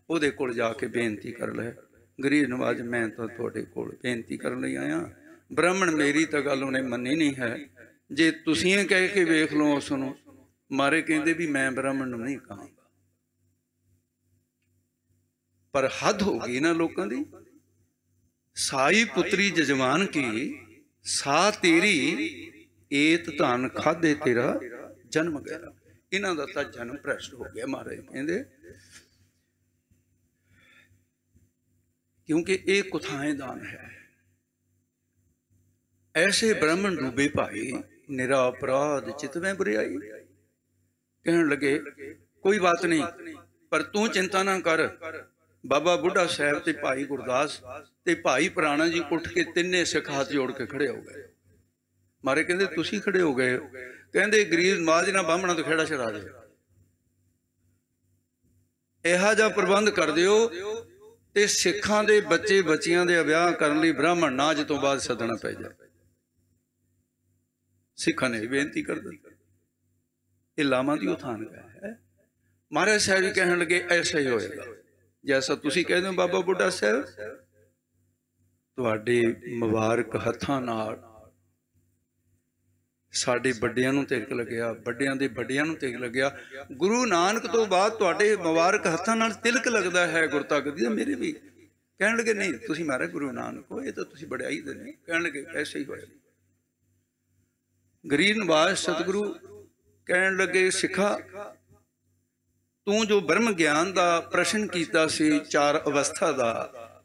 A: ਉਹਦੇ ਕੋਲ ਜਾ ਕੇ ਬੇਨਤੀ ਕਰ ਲੈ। ਗਰੀਬ ਨਵਾਜ, ਮੈਂ ਤਾਂ ਤੁਹਾਡੇ ਕੋਲ ਬੇਨਤੀ ਕਰਨ ਲਈ ਆਇਆ। ਬ੍ਰਾਹਮਣ ਮੇਰੀ ਤਾਂ ਗੱਲ ਉਹਨੇ ਮੰਨੀ ਨਹੀਂ ਹੈ। ਜੇ ਤੁਸੀਂ ਕਹਿ ਕੇ ਵੇਖ ਲਓ ਉਸ ਨੂੰ। ਮਾਰੇ ਕਹਿੰਦੇ ਵੀ ਮੈਂ ਬ੍ਰਾਹਮਣ ਨੂੰ ਨਹੀਂ ਕਹਾਂਗਾ। ਪਰ ਹੱਦ ਹੋ ਗਈ ਨਾ ਲੋਕਾਂ ਦੀ। ਸਾਈ ਪੁੱਤਰੀ ਜਜਮਾਨ ਕੀ, ਸਾ ਤੇਰੀ ਏਤ ਧਨ ਖਾਦੇ ਤੇਰਾ ਜਨਮ ਗਿਆ। ਇਹਨਾਂ ਦਾ ਤਾਂ ਜਨਮ ਭ੍ਰਸ਼ਟ ਹੋ ਗਿਆ। ਮਹਾਰਾਜ ਕਹਿੰਦੇ ਕਿਉਂਕਿ ਇਹ ਕੁਥਾਏ ਦਾਨ ਹੈ। ਐਸੇ ਬ੍ਰਾਹਮਣ ਡੂਬੇ ਭਾਈ, ਨਿਰਾ ਅਪਰਾਧ ਚਿਤਵੇਂ ਬੁਰਿਆਈ। ਕਹਿਣ ਲੱਗੇ ਕੋਈ ਬਾਤ ਨਹੀਂ, ਪਰ ਤੂੰ ਚਿੰਤਾ ਨਾ ਕਰ। ਬਾਬਾ ਬੁੱਢਾ ਸਾਹਿਬ ਤੇ ਭਾਈ ਗੁਰਦਾਸ ਤੇ ਭਾਈ ਪੁਰਾਣਾ ਜੀ ਉੱਠ ਕੇ ਤਿੰਨੇ ਸਿੱਖ ਹੱਥ ਜੋੜ ਕੇ ਖੜੇ ਹੋ ਗਏ। ਮਾਰੇ ਕਹਿੰਦੇ ਤੁਸੀਂ ਖੜੇ ਹੋ ਗਏ? ਕਹਿੰਦੇ ਗਰੀਬ ਨਵਾਜ ਨਾਲ ਬਾਹਮਣਾ ਤੋਂ ਖੇੜਾ ਛੜਾ ਦਿਓ, ਇਹੋ ਜਿਹਾ ਪ੍ਰਬੰਧ ਕਰ ਦਿਓ ਤੇ ਸਿੱਖਾਂ ਦੇ ਬੱਚੇ ਬੱਚੀਆਂ ਦੇ ਵਿਆਹ ਕਰਨ ਲਈ ਬ੍ਰਾਹਮਣ ਨਾ ਅੱਜ ਤੋਂ ਬਾਅਦ ਸੱਦਣਾ ਪੈ ਜਾਏ। ਸਿੱਖਾਂ ਨੇ ਬੇਨਤੀ ਕਰ ਦਿੱਤੀ। ਇਹ ਲਾਵਾਂ ਦੀ ਉਥਾਨ ਹੈ। ਮਹਾਰਾਜ ਸਾਹਿਬ ਜੀ ਕਹਿਣ ਲੱਗੇ ਐਸਾ ਹੀ ਹੋਏਗਾ ਜੈਸਾ ਤੁਸੀਂ ਕਹਿੰਦੇ ਹੋ ਬਾਬਾ ਬੁੱਢਾ ਸਾਹਿਬ। ਤੁਹਾਡੇ ਮੁਬਾਰਕ ਹੱਥਾਂ ਨਾਲ ਸਾਡੇ ਵੱਡਿਆਂ ਨੂੰ ਤਿਲਕ ਲੱਗਿਆ, ਵੱਡਿਆਂ ਦੇ ਵੱਡਿਆਂ ਨੂੰ ਤਿਲਕ ਲੱਗਿਆ। ਗੁਰੂ ਨਾਨਕ ਤੋਂ ਬਾਅਦ ਤੁਹਾਡੇ ਮੁਬਾਰਕ ਹੱਥਾਂ ਨਾਲ ਤਿਲਕ ਲੱਗਦਾ ਹੈ ਗੁਰਤਗਤ ਦੀ। ਮੇਰੇ ਵੀ ਕਹਿਣ ਲੱਗੇ ਨਹੀਂ ਤੁਸੀਂ ਮਹਾਰਾਜ ਗੁਰੂ ਨਾਨਕ ਹੋ, ਇਹ ਤਾਂ ਤੁਸੀਂ ਵਡਿਆਈ ਦੇ ਨੇ। ਕਹਿਣ ਲੱਗੇ ਐਸੇ ਹੀ ਹੋਇਆ। ਗਰੀਬ ਨਵਾਜ ਸਤਿਗੁਰੂ ਕਹਿਣ ਲੱਗੇ ਸਿੱਖਾ, ਤੂੰ ਜੋ ਬ੍ਰਹਮ ਗਿਆਨ ਦਾ ਪ੍ਰਸ਼ਨ ਕੀਤਾ ਸੀ, 4 ਅਵਸਥਾ ਦਾ,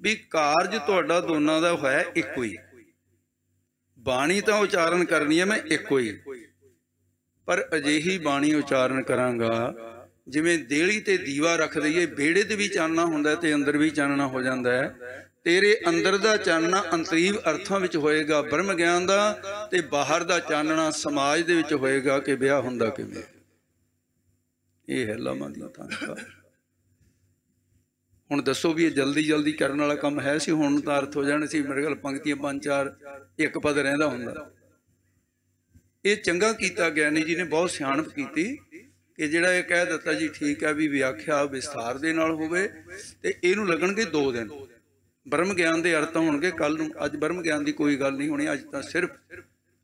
A: ਵੀ ਕਾਰਜ ਤੁਹਾਡਾ ਦੋਨਾਂ ਦਾ ਹੋਇਆ ਇੱਕੋ ਹੀ। ਬਾਣੀ ਤਾਂ ਉਚਾਰਨ ਕਰਨੀ ਹੈ ਮੈਂ ਇੱਕੋ ਹੀ, ਪਰ ਅਜਿਹੀ ਬਾਣੀ ਉਚਾਰਨ ਕਰਾਂਗਾ ਜਿਵੇਂ ਦੇਹਲੀ ਤੇ ਦੀਵਾ ਰੱਖ ਦਈਏ, ਵਿਹੜੇ ਤੇ ਵੀ ਚਾਨਣਾ ਹੁੰਦਾ ਤੇ ਅੰਦਰ ਵੀ ਚਾਨਣਾ ਹੋ ਜਾਂਦਾ ਹੈ। ਤੇਰੇ ਅੰਦਰ ਦਾ ਚਾਨਣਾ ਅੰਤਰੀਵ ਅਰਥਾਂ ਵਿੱਚ ਹੋਏਗਾ ਬ੍ਰਹਮ ਗਿਆਨ ਦਾ, ਤੇ ਬਾਹਰ ਦਾ ਚਾਨਣਾ ਸਮਾਜ ਦੇ ਵਿੱਚ ਹੋਏਗਾ ਕਿ ਵਿਆਹ ਹੁੰਦਾ ਕਿਵੇਂ। ਇਹ ਹੈ ਲਾਵਾਂ ਦੀ ਥਾਂ। ਹੁਣ ਦੱਸੋ ਵੀ ਇਹ ਜਲਦੀ ਜਲਦੀ ਕਰਨ ਵਾਲਾ ਕੰਮ ਹੈ ਸੀ? ਹੁਣ ਤਾਂ ਅਰਥ ਹੋ ਜਾਣੇ ਸੀ। ਮੇਰੇ ਕੋਲ ਪੰਕਤੀਆਂ 5-4 ਇੱਕ ਪਦ ਰਹਿੰਦਾ ਹੁੰਦਾ। ਇਹ ਚੰਗਾ ਕੀਤਾ ਗਿਆਨੀ ਜੀ ਨੇ, ਬਹੁਤ ਸਿਆਣਪ ਕੀਤੀ ਕਿ ਜਿਹੜਾ ਇਹ ਕਹਿ ਦਿੱਤਾ ਜੀ ਠੀਕ ਹੈ ਵੀ ਵਿਆਖਿਆ ਵਿਸਥਾਰ ਦੇ ਨਾਲ ਹੋਵੇ, ਤੇ ਇਹਨੂੰ ਲੱਗਣਗੇ 2 ਦਿਨ। ਬ੍ਰਹਮ ਗਿਆਨ ਦੇ ਅਰਥ ਹੋਣਗੇ ਕੱਲ ਨੂੰ। ਅੱਜ ਬ੍ਰਹਮ ਗਿਆਨ ਦੀ ਕੋਈ ਗੱਲ ਨਹੀਂ ਹੋਣੀ। ਅੱਜ ਤਾਂ ਸਿਰਫ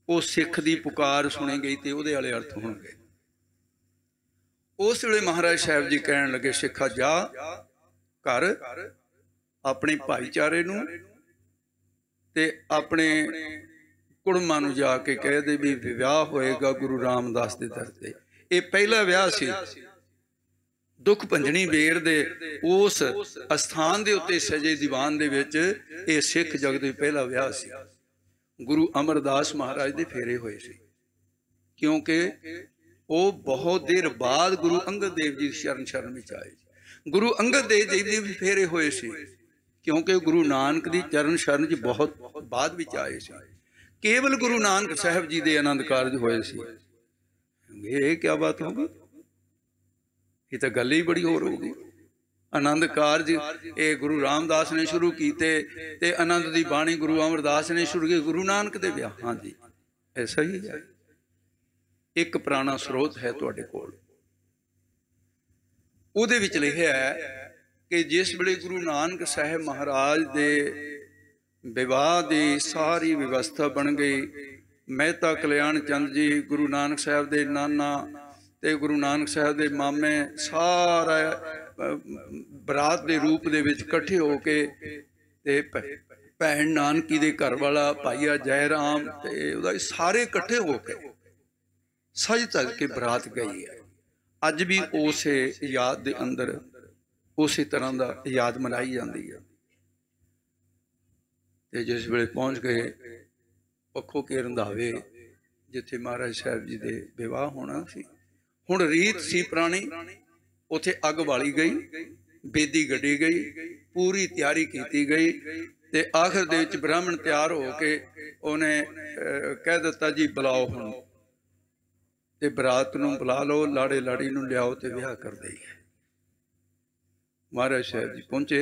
A: ਉਹ ਸਿੱਖ ਦੀ ਪੁਕਾਰ ਸੁਣੀ ਗਈ ਤੇ ਉਹਦੇ ਵਾਲੇ ਅਰਥ ਹੋਣਗੇ। ਉਸ ਵੇਲੇ ਮਹਾਰਾਜ ਸਾਹਿਬ ਜੀ ਕਹਿਣ ਲੱਗੇ ਸਿੱਖਾ ਜਾ ਘਰ ਆਪਣੇ ਭਾਈਚਾਰੇ ਨੂੰ ਤੇ ਆਪਣੇ ਕੁੜਮਾਂ ਨੂੰ ਜਾ ਕੇ ਕਹਿ ਦੇ ਵੀ ਵਿਆਹ ਹੋਏਗਾ ਗੁਰੂ ਰਾਮਦਾਸ ਦੇ ਦਰ ਤੇ। ਇਹ ਪਹਿਲਾ ਵਿਆਹ ਸੀ ਦੁੱਖ ਭੰਜਣੀ ਬੇਰ ਦੇ ਉਸ ਅਸਥਾਨ ਦੇ ਉੱਤੇ ਸਜੇ ਦੀਵਾਨ ਦੇ ਵਿੱਚ। ਇਹ ਸਿੱਖ ਜਗਤ ਦਾ ਪਹਿਲਾ ਵਿਆਹ ਸੀ। ਗੁਰੂ ਅਮਰਦਾਸ ਮਹਾਰਾਜ ਦੇ ਫੇਰੇ ਹੋਏ ਸੀ, ਕਿਉਂਕਿ ਉਹ ਬਹੁਤ ਦੇਰ ਬਾਅਦ ਗੁਰੂ ਅੰਗਦ ਦੇਵ ਜੀ ਸ਼ਰਨ ਵਿੱਚ ਆਏ। ਗੁਰੂ ਅੰਗਦ ਦੇਵ ਜੀ ਦੇ ਵੀ ਫੇਰੇ ਹੋਏ ਸੀ, ਕਿਉਂਕਿ ਗੁਰੂ ਨਾਨਕ ਦੀ ਚਰਨ ਸ਼ਰਨ 'ਚ ਬਹੁਤ ਬਾਅਦ ਵਿੱਚ ਆਏ ਸੀ। केवल गुरु नानक साहब जी के आनंद कारज होए सी। ये क्या बात होगी, ये तो गल ही बड़ी होर होगी। आनंद कारज ये गुरु रामदास ने शुरू किए ते आनंद की बाणी गुरु अमरदास ने शुरू की, गुरु नानक दे ब्याह। हाँ जी ऐसा ही है। एक पुराना स्रोत है तुहाडे कोल, उहदे विच लिखिआ है कि जिस वेले गुरु नानक साहब महाराज दे विवाह की सारी व्यवस्था बन गई, मेहता कल्याण चंद जी गुरु नानक साहब दे नाना ते गुरु नानक साहब दे मामे सारा बरात के रूप दे विच इकट्ठे होके ते भैन नानकी दे घर वाला भाईया जयराम ते उहदा सारे इकट्ठे होके सज तक के बरात गई है। अज भी उस याद दे अंदर उस तरह का याद मनाई जाती है। ते जिस वेले पहुँच गए पखो के रंधावे जिथे महाराज साहब जी दे विवाह होना सी, हुण रीत सी पुरानी, उथे अग बाली गई, बेदी गड्डी गई, पूरी तैयारी की गई ते आखिर दे विच ब्राह्मण तैयार होके उन्हें कह दिता जी बुलाओ हुण ते बरात नूं बुला लो, लाड़े लाड़ी नूं लियाओ ते विआह कर दईए। महाराज साहब जी पहुंचे,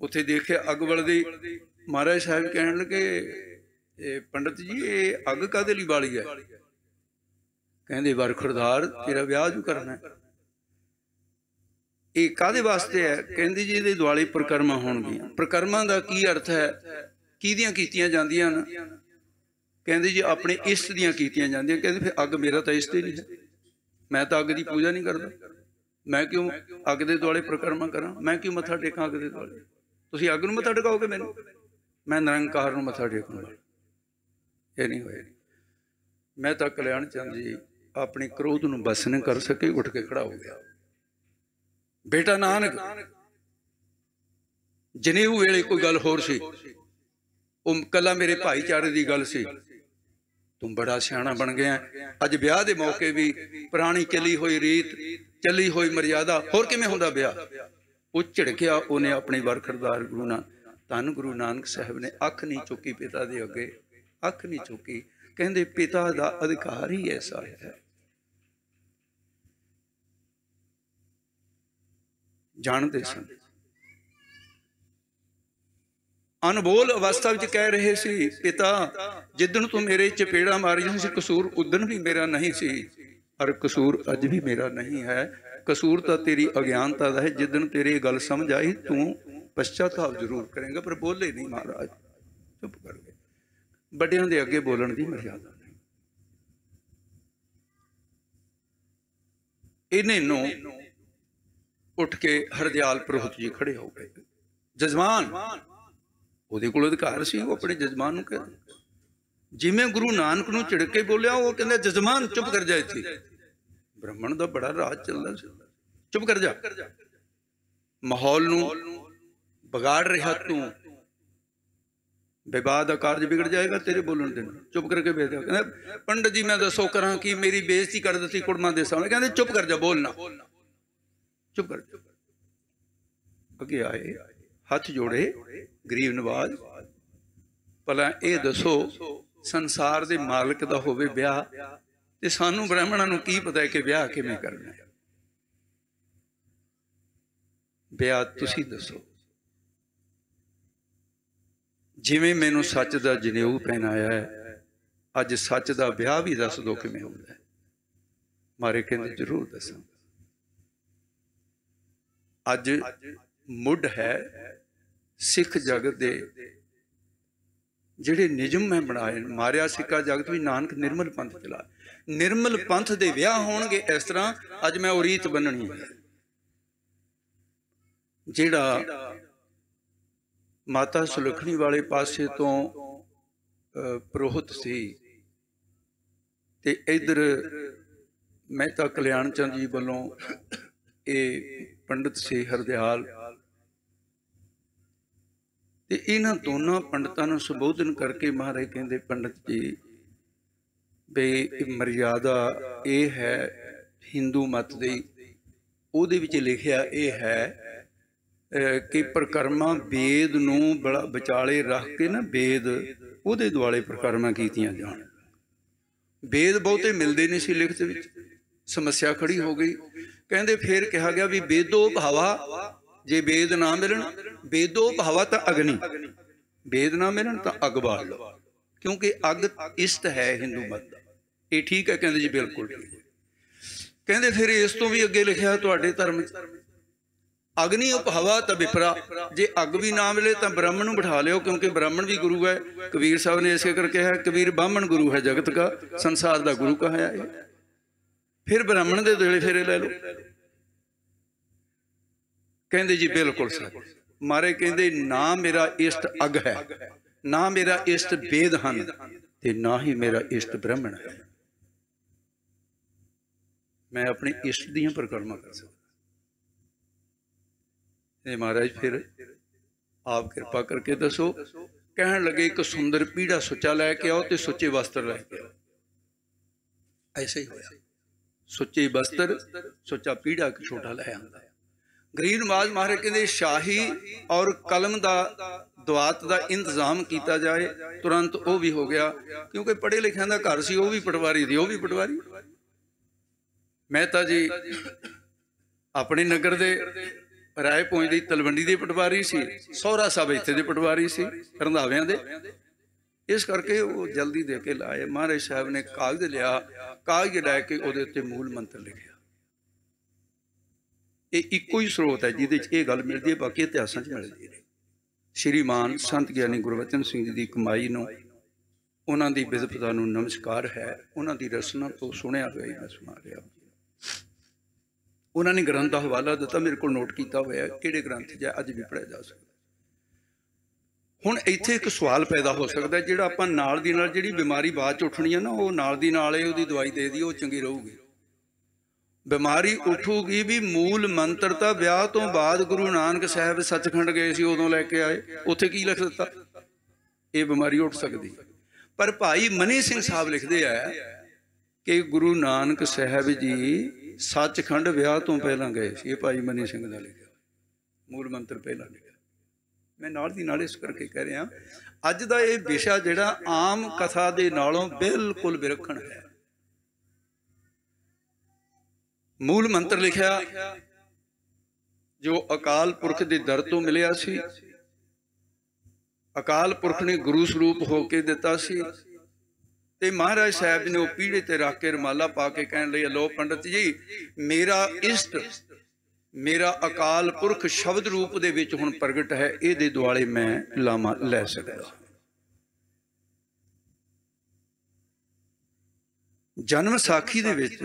A: उत्थे देखे अग बलदी। महाराज साहब कहने लगे पंडित जी ये अग काहदे लई बाली है? कहंदे वरखड़दार तेरा विआह जो करना है। ये काहदे वास्ते है? कहंदे जी इहदे दुआले प्रकरमा होणगीआं। प्रकरमा दा की अर्थ है? किहदियां कीतियां जांदियां न? कहंदे जी अपने इष्ट दियां कीतियां जांदियां। कहंदे फिर अग मेरा तां इष्ट ही नहीं है, मैं तां अग दी पूजा नहीं करदा, मैं क्यों अग दे दुआले प्रकरमा करां? मैं क्यों मत्था टेकां अग दे दुआले? तुसीं अग नूं मत्था टेकाओगे मैनूं? मैं निरंकार नूं मत्था टेकूंगा। ये नहीं होएगा। मैं तां कल्याण चंद जी अपनी क्रोध नूं बस नहीं कर सके, उठ के खड़ा हो गया। बेटा नानक जनेऊ वेले कोई गल होर सी, वो कला मेरे भाईचारे की गल सी। तुम बड़ा सियाणा बन गया, अज ब्याह के मौके भी पुरानी चली हुई रीत चली हुई मर्यादा होर किवें हुंदा ब्याह। वो झिड़किया, उन्हें अपनी वरखड़दार गुरु धन गुरु नानक साहब ने अख नहीं चुकी पिता दे अगे, अख नहीं चुकी। कहंदे पिता का अधिकार ही ऐसा है। जानते सन अनबोल अवस्था विच कह रहे सी, पिता जिदन तू मेरे चपेड़ा मारियां सी कसूर उदन भी मेरा नहीं सी, और कसूर अज भी मेरा नहीं है। कसूर तो तेरी अज्ञानता का है। जिदन तेरी गल समझ आई तू पश्चाताप जरूर करेंगे। पर बोले नहीं महाराज, चुप कर गए। बड़ियां दे अगे बोलण दी मर्यादा नहीं। इन्हें नो उठ के हरदयाल पुरोहित जी खड़े हो गए। जजमान ਉਹਦੇ ਕੋਲ ਅਧਿਕਾਰ ਸੀ, ਉਹ ਆਪਣੇ ਜਜਮਾਨ ਨੂੰ ਕਹੇ। ਜਿਵੇਂ ਗੁਰੂ ਨਾਨਕ ਨੂੰ ਝਿੜਕ ਕੇ ਬੋਲਿਆ, ਉਹ ਕਹਿੰਦਾ ਜਜਮਾਨ ਚੁੱਪ ਕਰ ਜਾ। ਇੱਥੇ ਬ੍ਰਾਹਮਣ ਦਾ ਬੜਾ ਰਾਜ ਚੱਲਦਾ ਸੀ, ਚੁੱਪ ਕਰ ਜਾ, ਮਾਹੌਲ ਨੂੰ ਵਿਗਾੜ ਰਿਹਾ ਤੂੰ, ਵਿਵਾਹ ਦਾ ਕਾਰਜ ਵਿਗੜ ਜਾਏਗਾ ਤੇਰੇ ਬੋਲਣ ਦੇ ਨਾਲ। ਚੁੱਪ ਕਰਕੇ ਬੈਠ ਜਾ। ਕਹਿੰਦਾ ਪੰਡਤ ਜੀ ਮੈਂ ਦੱਸੋ ਕਰਾਂ ਕਿ ਮੇਰੀ ਬੇਇੱਜ਼ਤੀ ਕਰ ਦਿੱਤੀ ਕੁੜਮਾਂ ਦੇ ਸਾਹਮਣੇ। ਕਹਿੰਦੇ ਚੁੱਪ ਕਰ ਜਾ, ਬੋਲਣਾ, ਚੁੱਪ ਕਰ। ਅੱਗੇ ਆਏ, हथ जोड़े, गरीब नवाज भला ये दसो संसार के मालिक का होवे ब्याह ते सानू ब्राह्मणों नूं की पता है कि ब्याह किवें करना है? ब्याह तुसीं दसो। जिवें मैनूं सच दा जनेऊ पहनाया है, अज सच दा ब्याह भी दस दो किवें हुंदा है? मारे कहंदे जरूर दसां। अज मुड है सिख जगत दे जिहड़े निजम मैं बनाए। मारिया सिक्का जगत भी नानक निर्मल पंथ चला। निर्मल पंथ दे विआह होणगे इस तरह। अज मैं उह रीत बन्नणी है जिहड़ा माता सुलखणी वाले पासे तो पुरोहित सी ते इधर मेहता कल्याण चंद जी वालों ये पंडित सी हरदयाल। ते इन्हां दोनों पंडितां नूं संबोधन करके महाराज कहंदे पंडित जी बे मर्यादा ये है हिंदू मत दी, उहदे विच लिखिया ये है कि प्रकर्मा वेद नूं विचाले रख के ना वेद उहदे दुआले प्रकर्मा कीतियां जाण। वेद बहुते मिलते नहीं सी लिखत विच, समस्या खड़ी हो गई। कहते फिर कहा गया भी वेदो भावा, जे वेद ना मिलन, वेदो भावा तो अग्नि, वेद ना मिलन तो अग बाल लो, क्योंकि अग इष्ट है हिंदू मत का। ये ठीक है, कहते जी बिल्कुल ठीक है। कहते फिर इस तो भी अगे लिखा तुहाडे धर्म अग्नि उपहवा तो विपरा, जे अग भी ना मिले तो ब्राह्मण नूं बिठा लियो, क्योंकि ब्राह्मण भी गुरु है। कबीर साहब ने इसे करके है, कबीर ब्राह्मण गुरु है जगत का, संसार का गुरु कहा है। फिर ब्राह्मण दे देले फेरे ले लो। कहते जी बिल्कुल सच। मारे कहते ना मेरा इष्ट अग है, ना मेरा इष्ट वेद हन, ते ना ही मेरा इष्ट ब्राह्मण है। मैं अपने इष्ट दियां परिक्रमा कर सकता। महाराज फिर आप कृपा करके दसो। कहन लगे एक सुंदर पीढ़ा सुच्चा लैके आओ तो सुच्चे वस्त्र लैके आओ। ऐसे ही होया, सुच्चे वस्त्र सुच्चा पीढ़ा छोटा लै आंदा। गरीब नवाज महाराज कहते शाही और कलम का दवात का इंतजाम किया जाए, तुरंत वो भी हो गया, क्योंकि पढ़े लिखिया का घर से, वो भी पटवारी थी, वो भी पटवारी। मेहता जी अपने नगर दे राय पहुंच दी तलवंडी के पटवारी सी, सौरा साहब इत्थे दे पटवारी सी रंधावियां दे। इस करके वो जल्दी दे के लाए। महाराज साहब ने कागज लिया, कागज लैके उहदे उत्ते मूल मंत्र लिखिया। ये इक्को ही स्रोत है जिहदे च ये गल मिलती है, बाकी इतिहासां च मिलदी नहीं। श्रीमान संत ज्ञानी गुरबचन सिंह जी की कमाई नूं, उन्हां दी विद्वता नूं नमस्कार है। उन्हां दी रचना तो सुनिया होया ही मैं सुना रहा। उन्होंने ग्रंथ का हवाला दिता, मेरे को नोट किया हुआ है किहड़े ग्रंथ च अज भी पढ़िया जा सकता। हुण इत्थे एक सवाल पैदा हो सकता है, जिहड़ा आपां नाल दी नाल जिहड़ी बीमारी बाद च उठनी है ना, वो नाल दी नाल उहदी दवाई दे दी, वो चंगी रहूगी। बीमारी उठूगी भी मूल मंत्र तो ब्याह तो बाद गुरु नानक साहब सचखंड गए सी, उदों लैके आए, उत्थे की लिख दिता, ये बीमारी उठ सकती। पर भाई मनी सिंह साहब लिखते हैं कि गुरु नानक साहब जी सचखंड विआह तो पहला गए सी। भाई मनी सिंह का लिखा मूल मंत्र पहला लिखा। मैं नाल दी नाल इस करके कह रहा, अज दा ये विषय जिहड़ा आम कथा दे नालों बिल्कुल विलक्षण है। मूल मंत्र लिखा जो अकाल पुरख दे दर तो मिलिया सी, अकाल पुरख ने गुरु स्वरूप होके दिता सी। ते महाराज साहब ने वो पीढ़े ते रख के रुमाला पा के कहन लगे, लो पंडित जी, मेरा इष्ट मेरा अकाल पुरख शब्द रूप दे विच हुण प्रगट है, इहदे दुआले मैं लामा लै सकदा। जन्म साखी दे विच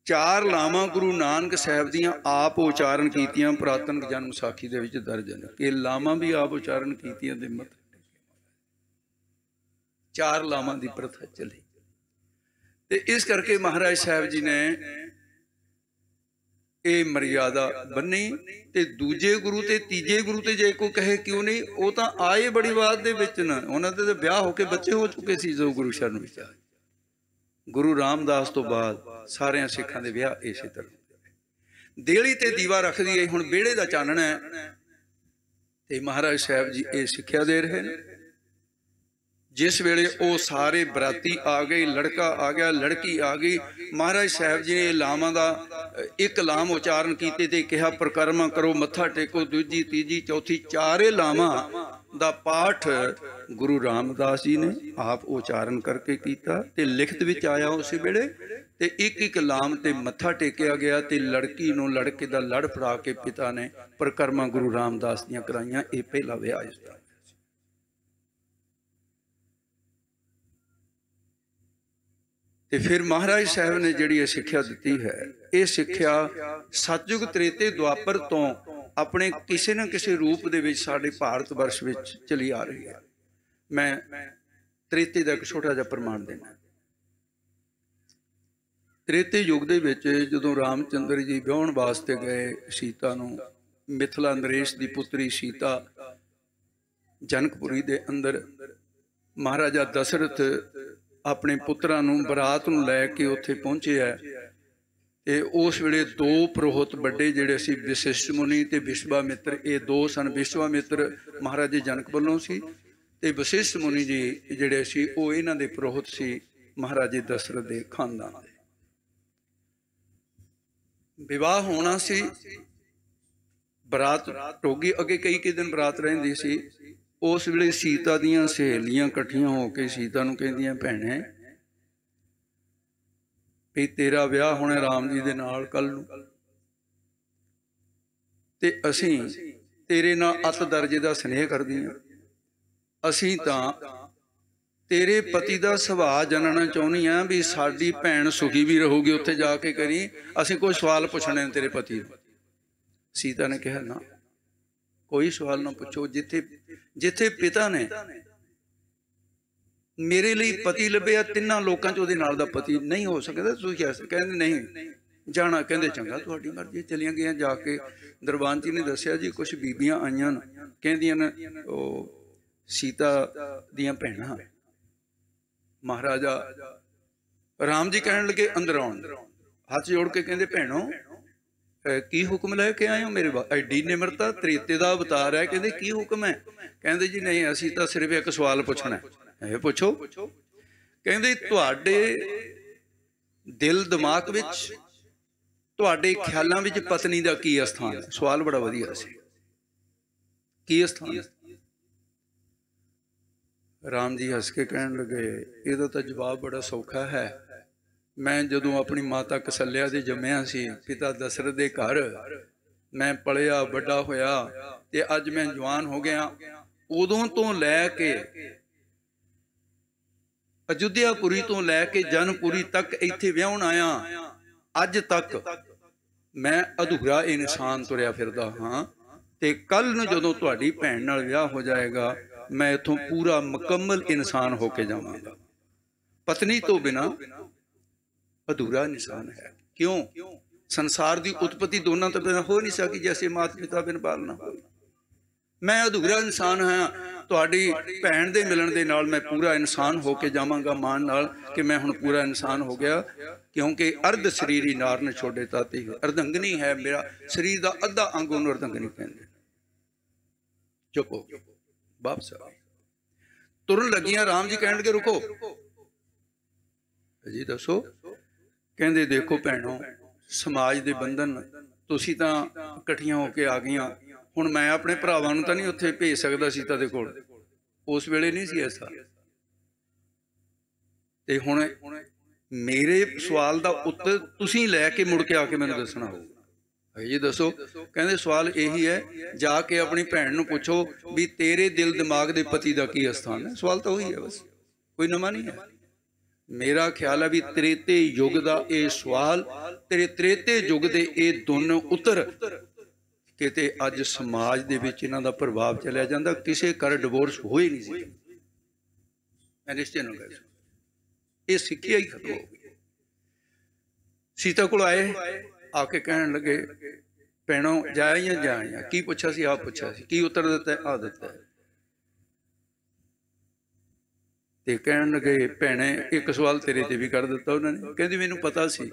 A: 4 लावां गुरु नानक साहब दियां आप उचारण कीतियां। पुरातन जन्म साखी दे विच दर्ज है कि लावां भी आप उचारण कीतियां ते मत 4 लावां की प्रथा चली। ते इस करके महाराज साहब जी ने ये मर्यादा बनी। ते दूजे गुरु ते तीजे गुरु ते जे कोई कहे क्यों नहीं, वो तो आए बड़ी बात दे विच ना, उन्होंने तो ब्याह होके बच्चे हो चुके सी जो गुरु शरण विच आए। गुरु रामदास तो बाद सारे सिखां दे ब्याह इसे तरह। देली ते दीवा रख दिए, हुण बेड़े दा चानना है ते महाराज साहब जी ये सिक्ख्या दे रहे हैं। जिस वेले वो सारे बराती आ गए, लड़का आ गया, लड़की आ गई, महाराज साहब जी ने लावां दा एक लाम उचारण कीते ते कहा परिक्रमा करो, मत्था टेको, दूजी तीजी चौथी 4 लावां दा पाठ गुरु रामदास जी ने आप उचारण करके कीता ते लिखत विच आया उस वेले। ते एक लाम ते मत्था टेकिया गया ते लड़की नूं लड़के दा लड़ फड़ा के पिता ने परिक्रमा गुरु रामदास दियां कराइयां। ये पहला विआह इस तरह। ते फिर महाराज साहब ने जिहड़ी सिक्ख्या दी है, ये सिक्ख्या सतयुग त्रेते द्वापर तो अपने किसी न किसी रूप दे विच साडे भारत वर्ष विच चली आ रही है। मैं त्रेते का एक छोटा जिहा प्रमाण देना। त्रेते युग दे विच जदों रामचंद्र जी विआहण वास्ते गए सीता नूं, मिथिला नरेश की पुत्री सीता जनकपुरी दे अंदर महाराजा दशरथ अपने पुत्रां नूं बरात नूं लै के उत्थे पहुंचे है। ਤੇ उस वेले दो पुरोहित बड़े जिहड़े सी वशिष्ठ मुनि ते विश्वामित्र, ये दो सन। विश्वामित्र महाराज जी जनक वालों सी ते वशिष्ठ मुनि जी जिहड़े सी वो इन्हां दे पुरोहित सी महाराज जी दशरथ दे खानदान दे। विवाह होना सी, बरात टोगी अगे कई दिन बरात रहिंदी सी। उस वेले सीता दीयां सहेलियां इकट्ठियां होके सीता नूं कहंदियां, भैणे भी तेरा विआह होना राम जी दे नाल कल नूं, ते असीं तेरे नाल अत दर्जे दा स्नेह करदियां, असीं तां तेरे पति दा सुभाअ जानना चाहुंदियां भी साडी भैण सुखी भी रहूगी, उत्थे जाके करी असीं कोई सवाल पुछणे तेरे पति नूं। सीता ने कहा, ना कोई सवाल ना पुछो, जिथे जिथे पिता ने मेरे लिए पति लभ्या, तिन्हां लोकां च उहदे नाल दा पति नहीं हो सकदा। तुसीं कहंदे नहीं जाना, कहंदे चंगा तुहाडी मर्जी। चलियां गईयां, जाके दरबान जी ने दस्सिया जी कुछ बीबियां आईयां न, कहंदियां न सीता दीयां भैणां। महाराजा राम जी कहण लगे अंदर आउण, हथ जोड़ के कहंदे, भैणों की हुक्म लैके आए हो मेरे? एडी निमरता, त्रेते दा अवतार है, कहंदे की हुक्म है? कहंदे जी नहीं, असीं तां सिर्फ एक सवाल पुछना है। पुछो। कहंदे तुहाडे दिल दिमाग विच, तुहाडे ख्यालां विच पत्नी दा की स्थान है? सवाल बड़ा वधिया सी, की स्थान? राम जी हस के कहण लगे, इहदा तां जवाब बड़ा सौखा है। मैं जदों अपनी माता कसल्या दे जम्मिया सी, पिता दशरथ दे घर मैं पलिया बड़ा होया, ते अज मैं जवान हो गया, उदों तो लैके अयोध्यापुरी तो लैके जनपुरी तक इत्थे विआहण आया, अज तक मैं अधूरा इंसान तुरिया फिरदा हां। ते कल नूं जदों तुहाडी भैण नाल विआह हो जाएगा, मैं इत्थों पूरा मुकम्मल इंसान होके जावांगा। पत्नी तो बिना अधूरा इंसान है। क्यों? संसार की उत्पत्ति दोनों तो बिना हो नहीं सकी, जैसे माता पिता बिन पालना हो। मैं अधूरा इंसान हाँ, तुहाडी भैण दे मिलन दे नाल मैं पूरा इंसान होके जावांगा, मान नाल कि मैं हुण पूरा इंसान हो गया। क्योंकि अर्ध शरीरी नार ने छोड़े ताती, अर्धंगनी है मेरा शरीर का अद्धा अंग, उन्होंने अर्धंगनी कहंदे। चुप हो, वापस आ गए। तुरन लगियां, राम जी कहण लगे रुको जी, दसो। कहंदे देखो भैणों, समाज दे बंधन तुसीं तां इकट्ठियां होके आ गईयां, हुण मैं अपने भरावां नूं तां नहीं उत्थे भेज सकदा सीता दे कोल, उस वेले नहीं सी ऐसा। ते हुण मेरे सवाल दा उत्तर तुसीं लैके मुड़ के आके मैनूं दसना होਊ। जी दसो। कहंदे सवाल यही है, जाके अपनी भैण नूं पुछो भी तेरे दिल दिमाग दे पति दा की स्थान है। सवाल तो वही है, बस कोई नवां नहीं है। मेरा ख्याल है भी त्रेते युग का यह सवाल, तेरे त्रेते युग के ये दोनों उत्तर किते अज समाज दे विच इन्हां दा प्रभाव चलिया जांदा, किसे कर डिवोर्स हो ही नहीं सी। मैं निश्चय नाल कह सकदा, ये सिक्खिया ही खत्म हो गई। सीता कोल आए, आके कहण लगे भैणों जाइयां जाइयां, की पुछा सी? आप पुछा सी, की उत्तर दिता है? आ दिता है। ते कहण लगे भैणे एक सवाल तेरे ते भी कर दिता उन्होंने। कहंदी मैनूं पता सी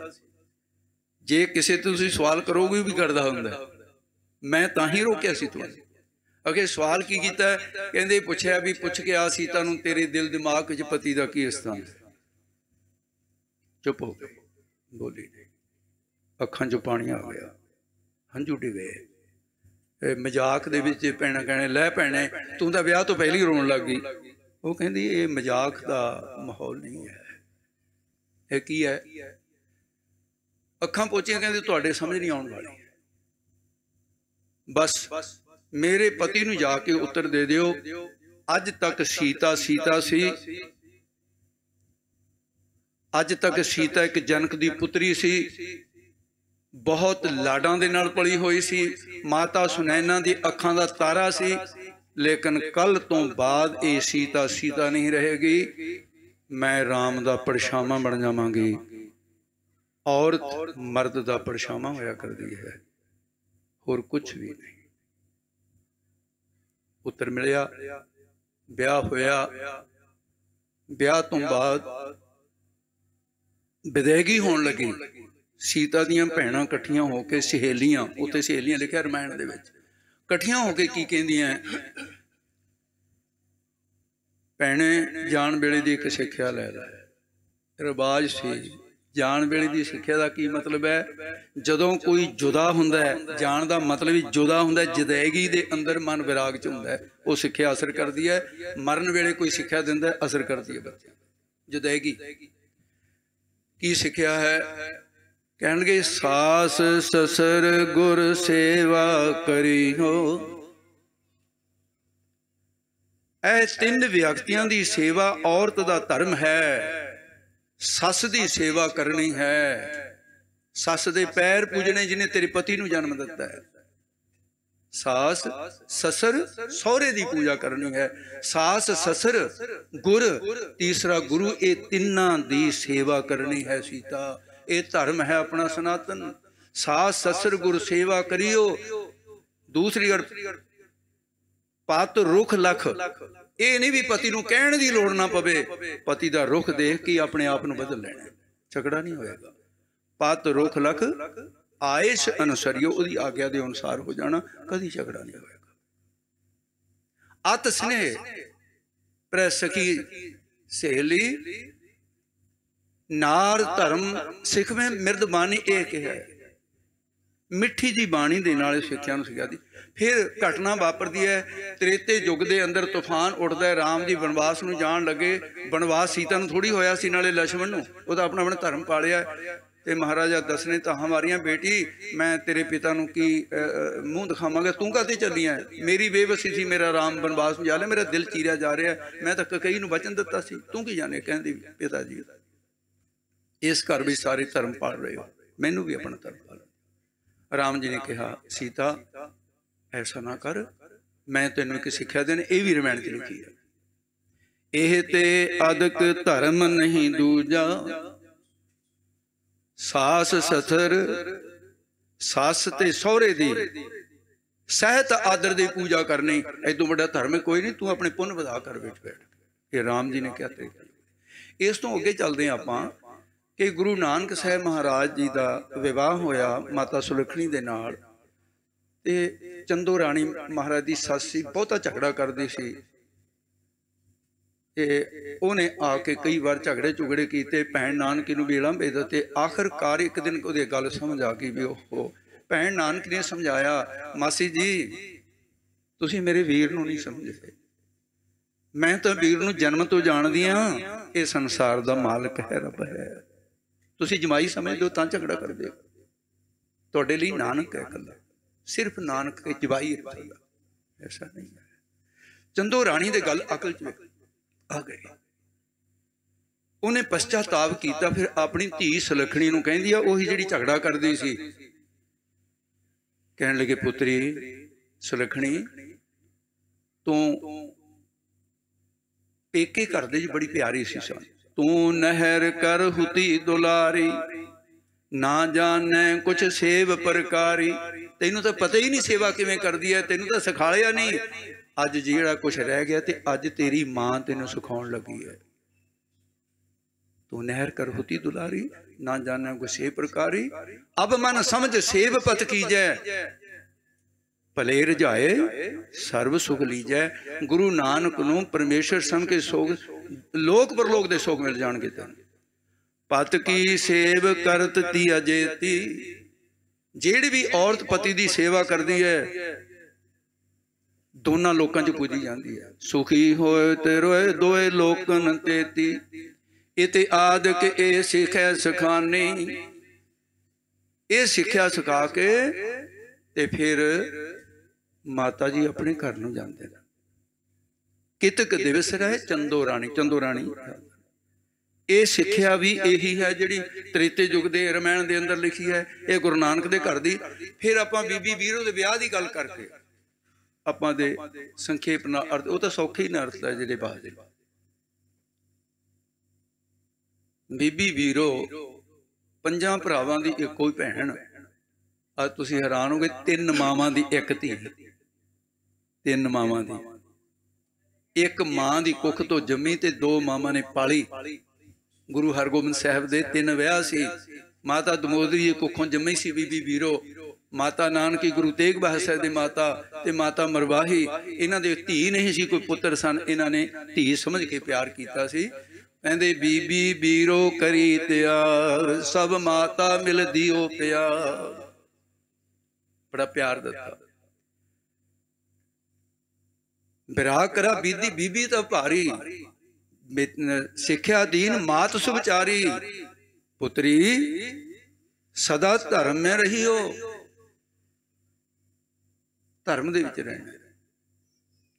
A: जे किसे तो तुसीं सवाल करोगे भी करदा हुंदा, मैं तां ही रोकिया सी तुहानूं। अगे सवाल की कीता? कहंदे पुछया भी पुछ के आ सीता नूं तेरे दिल दिमाग च पति दा की स्थान है। चुप हो गए, बोली नहीं। अखां चों पानी आ गया, हंझू डिगे। मजाक दे विच भैणां कहणे लै भैणे तूं तां विआह तो पहले ही रोण लग गई। वो कहती ये मजाक का माहौल नहीं है, ये की है? अखां पोचियां, कहती तुहाडे समझ नहीं आउण वाली, बस मेरे पति नूं जाके उत्तर दे दिओ, अज तक सीता सीता सी, अज तक सीता एक जनक दी पुत्री सी, बहुत लाडां दे नाल पली हुई सी, माता सुनैना दी अखां दा तारा सी। लेकिन कल तो बाद ये सीता सीता नहीं रहेगी, मैं राम दा परछावां बन जावांगी। औरत मर्द दा परछावां होया करदी है, होर कुछ भी नहीं। पुत्र मिलिया, ब्याह होया, ब्याह तो बाद विदेगी होण लगी। सीता दियां भैणां इकट्ठियां होके सहेलियां, उत्ते सहेलियां लिखिया रामायण दे विच, इकट्ठियां होके की कहंदियां, भैणे जान वेले दी एक सिक्ख्या लै लै। रिवाज सी जान वेले दी सिक्ख्या दा की मतलब है, जदों कोई जुदा हुंदा है, जान दा मतलब ही जुदा हुंदा है, जदैगी दे अंदर मन विराग च हुंदा है, वो सिक्ख्या असर करदी है। मरण वेले कोई सिक्ख्या दिंदा है, असर करदी है बच्चे जदैगी। की सिक्ख्या है? कहणगे सास ससुर गुर सेवा करी हो। ਇਹ ਤਿੰਨ ਵਿਅਕਤੀਆਂ ਦੀ ਸੇਵਾ ਔਰਤ ਦਾ ਧਰਮ ਹੈ। ਸੱਸ ਦੀ ਸੇਵਾ ਕਰਨੀ ਹੈ, ਸੱਸ ਦੇ ਪੈਰ ਪੂਜਣੇ ਜਿਹਨੇ ਤੇਰੇ ਪਤੀ ਨੂੰ ਜਨਮ ਦਿੱਤਾ ਹੈ। ਸਾਸ ਸਸੁਰ ਸਹੁਰੇ ਦੀ ਪੂਜਾ ਕਰਨੀ ਹੈ, ਸਾਸ ਸਸੁਰ ਗੁਰ ਤੀਸਰਾ ਗੁਰੂ, ਇਹ ਤਿੰਨਾਂ ਦੀ ਸੇਵਾ ਕਰਨੀ ਹੈ ਸੀਤਾ। ਇਹ ਧਰਮ ਹੈ ਆਪਣਾ ਸਨਾਤਨ। ਸਾਸ ਸਸੁਰ ਗੁਰ ਸੇਵਾ ਕਰਿਓ। दूसरी पत रुख लख, ये नहीं भी पति नूं कहण दी लोड़ ना पवे, पति दा रुख देख के अपने आप नूं बदल लेना, झगड़ा नहीं होएगा। पत रुख लख आयश अनुसरियो, उहदी आग्या दे अनुसार हो जाना, कदी झगड़ा नहीं होएगा। अत स्नेह प्र सखी सहेली, नार धर्म सिख में मिर्द बानी एक है। मिठी जी बाणी दे नाल सिੱਖਿਆ ਨੂੰ सिखा दी। फिर घटना वापरदी है, त्रेते युग के अंदर तूफान उठता है, राम जी वनवास में जान लगे। वनवास सीता नूं थोड़ी होया सी, नाले लक्ष्मण नूं, उहदा अपना अपना धर्म पालिया। ते महाराजा दसने तो हमारियां बेटी, मैं तेरे पिता नूं की मूँह दिखावांगा, तू काहते चली है? मेरी बेबसी सी, मेरा राम वनवास में जा लिया, मेरा दिल चीरिया जा रहा है, मैं तो कई नूं वचन दिता सी, तू की जाने? कहंदी पिता जी इस घर में सारे धर्म पाल रहे हो, मैनू भी अपना धर्म पाल। राम जी ने कहा सीता ऐसा ना कर, मैं तेन एक सिक्ख्या देने, ये भी रामायण च लिखी है। एह ते अदक धर्म नहीं दूजा, सास ससुर सस ते सहुरे दी सहत आदर दी पूजा करनी, ऐदों बड़ा धर्म कोई नहीं, तू अपने पुण्य वधा कर बैठ। ये राम जी ने क्या तरीका। इस तो अगे चलते हैं आपां कि गुरु नानक साहब महाराज जी का विवाह होया माता सुलखणी दे नाल, ते चंदो राणी महाराज की सस सी, बहुता झगड़ा करती सी। उन्हें आके कई बार झगड़े झुगड़े किए, भैन नानकी नूं वेला भेज दिते। आखिरकार एक दिन उहदी गल समझ आ गई भी ओहो, भैन नानकी ने समझाया, मासी जी तुसीं मेरे वीर नूं नहीं समझदे, मैं तो वीर नूं जन्म तो जाणदी हां, ये संसार दा मालक है, रब है, तुसीं जमाई समझ दो तां झगड़ा करदे हो, तुहाडे लई नानक है कल्ला, सिर्फ नानक के जवाई है, ऐसा नहीं है। चंदो राणी दे गल अकल च आ गई, उन्हें पश्चाताप किया। फिर अपनी धी सुलखणी नूं कहंदी आ, ओही जिहड़ी झगड़ा करदी सी, कहण लगे पुत्री सुलखणी तू पेके घर दे बड़ी प्यारी सी सन, तू नहर कर हुती दुलारी, ना जाने कुछ सेव प्रकारी। तेनू तो पता ही नहीं सेवा किवें करदी है, तेनू तो सिखाया नहीं। अज जिहड़ा कुछ रह गया ते अज तेरी मां तेनू सिखाउण लगी है। तू नहर कर हुती दुलारी, ना जाने कुछ सेव प्रकारी, अब मन समझ सेव पत कीजै, भले रजाए सर्व सुख लीजै। गुरु नानक नूं परमेश्वर समझ के सोग, लोक परलोक दे सोग मिल जाणगे। तैनूं पत की सेव करत ती अजेती, जेड़ी भी औरत पति की सेवा करती है दोनों लोकां च पूजी जाती है। सुखी होए ते रोए दोए लोकन तेती, इते आदक ए सिखै सिखानी, ये सिक्ख्या सिखा के ते फिर माता जी अपने घर नूं जांदे ने। कितक दिवस रहे चंदो राणी, चंदो राणी ये सिक्ख्या भी यही है जिहड़ी त्रेते युग के रामायण के अंदर लिखी है, ये गुरु नानक के घर की। फिर आपां बीबी वीरो दे ब्याह की गल करके आपां दे संखेप नाल अर्थ, वो तो सौखे ही ना अर्थ है जिहड़े बाहर दे। बीबी वीरो पंजां भरावां दी इक्को ही भैण, अज तुसीं हैरान होगे, 3 मावां दी एक धी, 3 मावां दी, एक मां दी कुख तो जम्मी ते 2 मावां ने पाली। गुरु हरगोबिंद साहब दे 3 विआह सी, माता दमोदरी कुखों जम्मी सी बीबी बीरो, माता नानकी गुरु तेग बहादुर साहब दी माता ते माता मरवाही, इन्हां दे धी नहीं सी, कोई पुत्र सन, इन्हां ने धी समझ के प्यार कीता सी। कहंदे बीबी बीरो करी त्यार, सब माता मिलदी ओ प्यार, बड़ा प्यार दिता। विराह करा बीदी, बीबी तो भारी, सिक्ख्या दीन मात सुविचारी, पुत्री सदा धर्म में रही हो, धर्म दे विच रहना,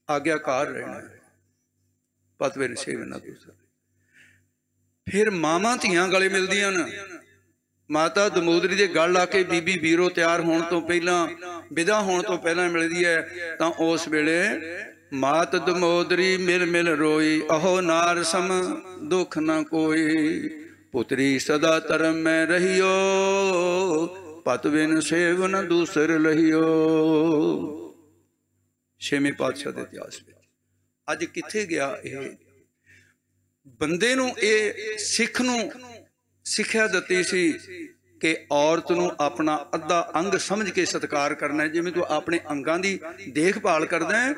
A: आग्याकार रहना, पतवेर सेव ना दूसरा। फिर मावां धियां गले मिलदियां न, माता दमोदरी दे गल आके बीबी बीरो तैयार होने तो पहला, विदा होने तो पहला मिलदी है, तां उस वेले मात दमोदरी मिल मिल रोई, अहो नार सम दुख न कोई, पुत्री सदा धर्म में रहियो, पत बिन सेव न दूसर लहियो। छेवें पातशाह दे इतिहास में अज किथे गया ये बंदे नूं, ये सिख नूं सिक्ख्या दित्ती सी कि औरत नूं अपना अद्धा अंग समझ के सत्कार करना है। जिवें तू अपने अंगां दी देखभाल करदा है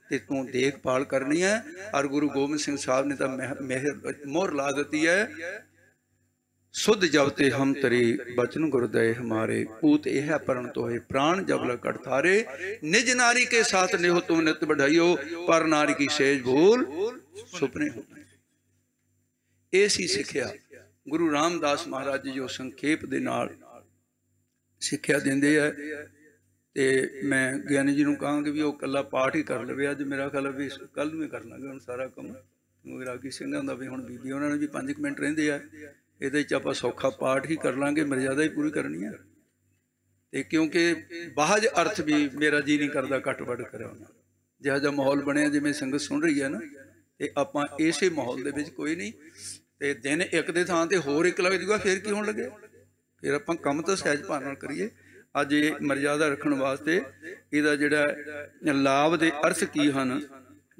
A: ते तू देखभाल करनी है। और गुरु गोबिंद सिंह साहब ने तो मोहर ला दी है, सुध जब ते हम तरी बचन गुरुदय हमारे, पूत यह परण तो है प्राण जब लकड़ थारे, निज नारी के साथ नेहो तुम नित बढ़ाइयो, पर नारी की सेज भूल सुपने हो। ये सी सिक्ख्या गुरु रामदास महाराज जी जो संखेप दे नाल सिक्ख्या देंदे है। ते मैं ज्ञानी जी नूं कहांगा भी वो कला पाठ ही कर लवे। अज मेरा ख्याल भी कल में कर लांगे हुण सारा काम, क्योंकि रागी सिंघां दा भी हुण बीबी उन्होंने भी 5 मिनट रहिंदे आ, इहदे च आपां सौखा पाठ ही कर लांगे, मर्यादा ही पूरी करनी है। ते क्योंकि बाहज अर्थ भी मेरा जी नहीं करता घट वध करा, जिहा जिहा माहौल बनिया जिवें संगत सुन रही है ना, ते आपां इसे माहौल दे विच कोई नहीं, ते दिन एक दे थां ते होर एक लग जूगा, फिर की होण लगे, फिर आपां काम तो सहज भाव नाल करिए। अज ये मर्यादा रखण वास्ते इहदा जिहड़ा लाभ दे अर्थ की हन,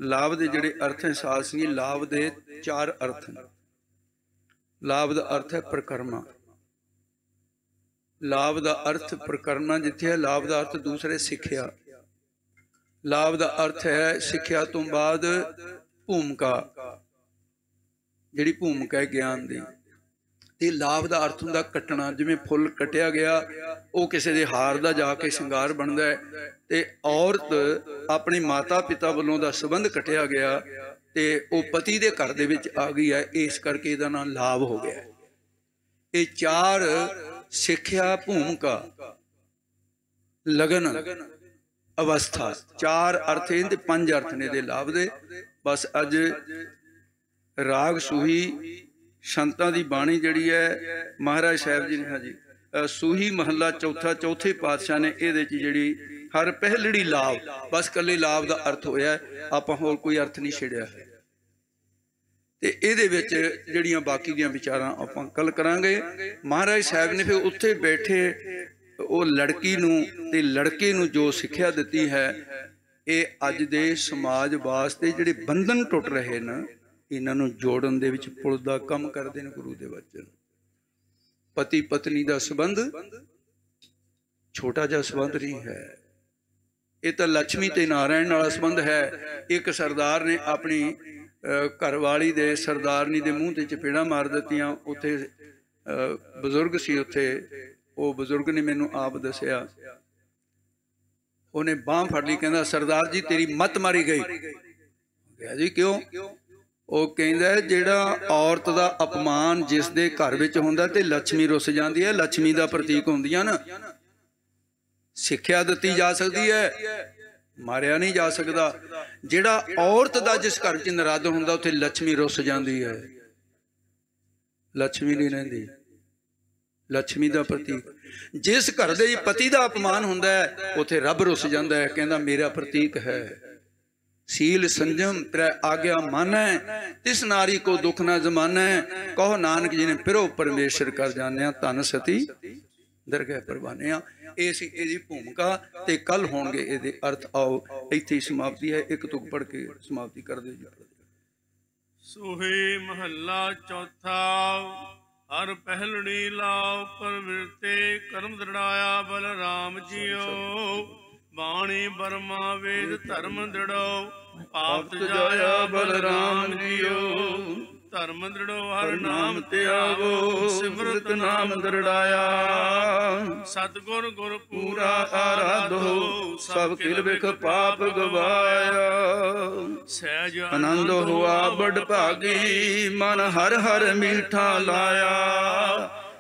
A: लाभ दे जिहड़े अर्थ हैं साल सिंह, लाभ दे 4 अर्थ हैं। लाभ दा अर्थ है प्रकरमा, लाभ दा अर्थ प्रकरना जिथे है, लाभ दा अर्थ दूसरे सिक्ख्या, लाभ दा अर्थ है सिक्ख्या तो बाद भूमिका, जिहड़ी भूमिका है ज्ञान दी। ते लाभ दा अर्थ हुंदा कटना, जिवें फुल कटिया गया वो किसी दे हार दा जाके श्रृंगार बनदा है, ते औरत अपनी माता पिता वालों दा संबंध कटिया गया ते वो पति दे घर दे विच आ गई है, इस करके इहदा नाम लाभ हो गया। ये 4 सिक्ख्या, भूमिका, लगन, अवस्था, 4 अर्थ इहदे, 5 अर्थ ने दे लाभ दे। बस अज राग सूही संतां दी बाणी जिहड़ी है महाराज साहब जी ने, हाँ जी, सूही महला चौथा, चौथे पातशाह ने इहदे च जिहड़ी हर पहलड़ी लाभ, बस कल्ले लाभ दा अर्थ होया, आपां होर कोई अर्थ नहीं छेड़िया है। ते इहदे विच जिहड़ियां बाकी दियां विचारां आपां कल करांगे। महाराज साहब ने फिर उत्थे बैठे वो लड़की नूं ते लड़के नूं जो सिक्ख्या दित्ती है, ये अज दे समाज वास्ते जिहड़े बंधन टुट रहे न, इन्हां नूं जोड़न दे विच पुल दा काम करदे ने गुरु दे वचन। पति पत्नी दा संबंध छोटा जिहा संबंध नहीं है, ये तो लक्ष्मी ते नारायण वाला संबंध है। एक सरदार ने अपनी घरवाली दे सरदारनी दे मूँह ते चपेड़ा मार दित्तियां। उत्थे बजुर्ग सी, उत्थे वो बजुर्ग ने मैनू आप दसिया, उन्हें बांह फड़ ली, कहंदा सरदार जी तेरी मत मारी गई। कहा जी क्यों? वो कहंदा जिहड़ा औरत दा अपमान जिस दे घर विच हुंदा ते लक्ष्मी रुस जांदी है, लक्ष्मी दा प्रतीक हुंदियां न। सिक्ख्या दित्ती जा सकदी है, मारिया नहीं जा सकदा। जिहड़ा औरत दा जिस घर च नराद हुंदा उत्थे लक्ष्मी रुस जांदी है, लक्ष्मी नहीं रहिंदी, लक्ष्मी दा प्रतीक। जिस घर दे पति दा अपमान हुंदा है उत्थे रब रुस जांदा है, कहंदा मेरा प्रतीक है। सील संजम त्रै आज्ञा मानै, तिस नारी को दुख ना जमाना है। कहो नानक जी ने फिरो परमेश्वर कर जाने, धन सती दरगह परवाने। ये सी इहदी भूमिका ते कल होणगे इहदे अर्थ। आओ इत्थे समाप्ति है, एक तुक पढ़ के समाप्ति कर दे जी।
B: सूही महला चौथा। ਹਰ ਪਹਿਲੜੀ ਲਾਉ ਪਰਵਿਰਤੇ ਕਰਮ ਦ੍ਰਿੜਾਇਆ ਬਲ ਰਾਮ ਜੀਓ ਬਾਣੀ ਬਰਮਾ ਵੇਦ ਧਰਮ ਦ੍ਰਿੜੋ ਪਾਪ ਜਾਇਆ ਬਲ ਰਾਮ ਜੀਓ ਧਰਮ ਦ੍ਰਿੜੋ ਹਰ ਨਾਮ ਧਿਆਵੋ ਸਿਮਰਤ ਨਾਮ ਦ੍ਰਿੜਾਇਆ ਸਤਿਗੁਰ ਗੁਰ ਪੂਰਾ ਆਰਾਧੋ ਸਭ ਕਿਲ ਵਿਖ ਪਾਪ ਗਵਾਇਆ ਸਹਿਜ
A: ਆਨੰਦ ਹੁਆ ਬੜ ਭਾਗੀ ਮਨ ਹਰ ਹਰ ਮੀਠਾ ਲਾਇਆ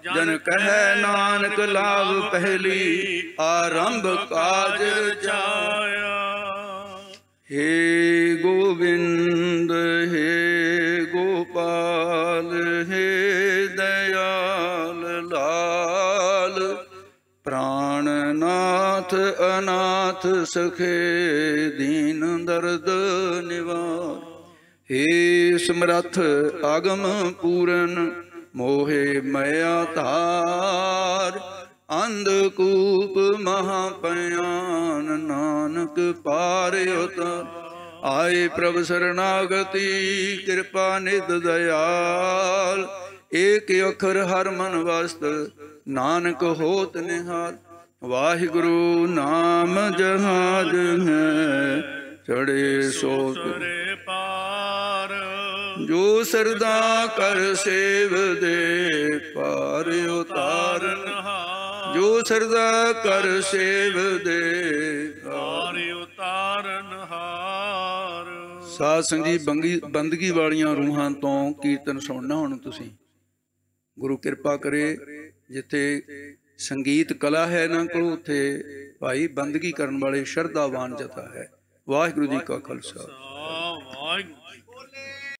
A: ਜਨ ਕਹਿ ਨਾਨਕ ਲਾਭ ਪਹਿਲੀ ਆਰੰਭ ਕਾਜ ਰਚਾਇਆ। हे गोविंद हे गोपाल हे दयाल लाल प्राणनाथ अनाथ सखे दीन दर्द निवार। हे समरथ आगम पूरन मोहे मया धार अंधकूप महापयान नानक पार उतार। आए प्रभ शरणागति कृपा निध दयाल एक अखर हर मन वस्त नानक होत निहाल। वाहिगुरु नाम जहाज है चढ़े सो
B: पार
A: जो सरदा कर सेव दे पार उतारन जो सरदा कर सेव दे
B: ਪਾਰ ਉਤਾਰਨ ਹਾਰ।
A: ਸਾਧ ਸੰਗ ਜੀ ਬੰਦਗੀ ਵਾਲੀਆਂ ਰੂਹਾਂ ਤੋਂ ਕੀਰਤਨ ਸੁਣਨਾ ਹੁਣ ਤੁਸੀਂ। ਗੁਰੂ ਕਿਰਪਾ ਕਰੇ ਜਿੱਥੇ ਸੰਗੀਤ ਕਲਾ ਹੈ ਨਾ ਕੋਲ ਉੱਥੇ ਭਾਈ ਬੰਦਗੀ ਕਰਨ ਵਾਲੇ ਸ਼ਰਧਾਵਾਨ ਜਥਾ ਹੈ। ਵਾਹਿਗੁਰੂ ਜੀ ਕਾ ਖਾਲਸਾ
B: ਵਾਹਿਗੁਰੂ।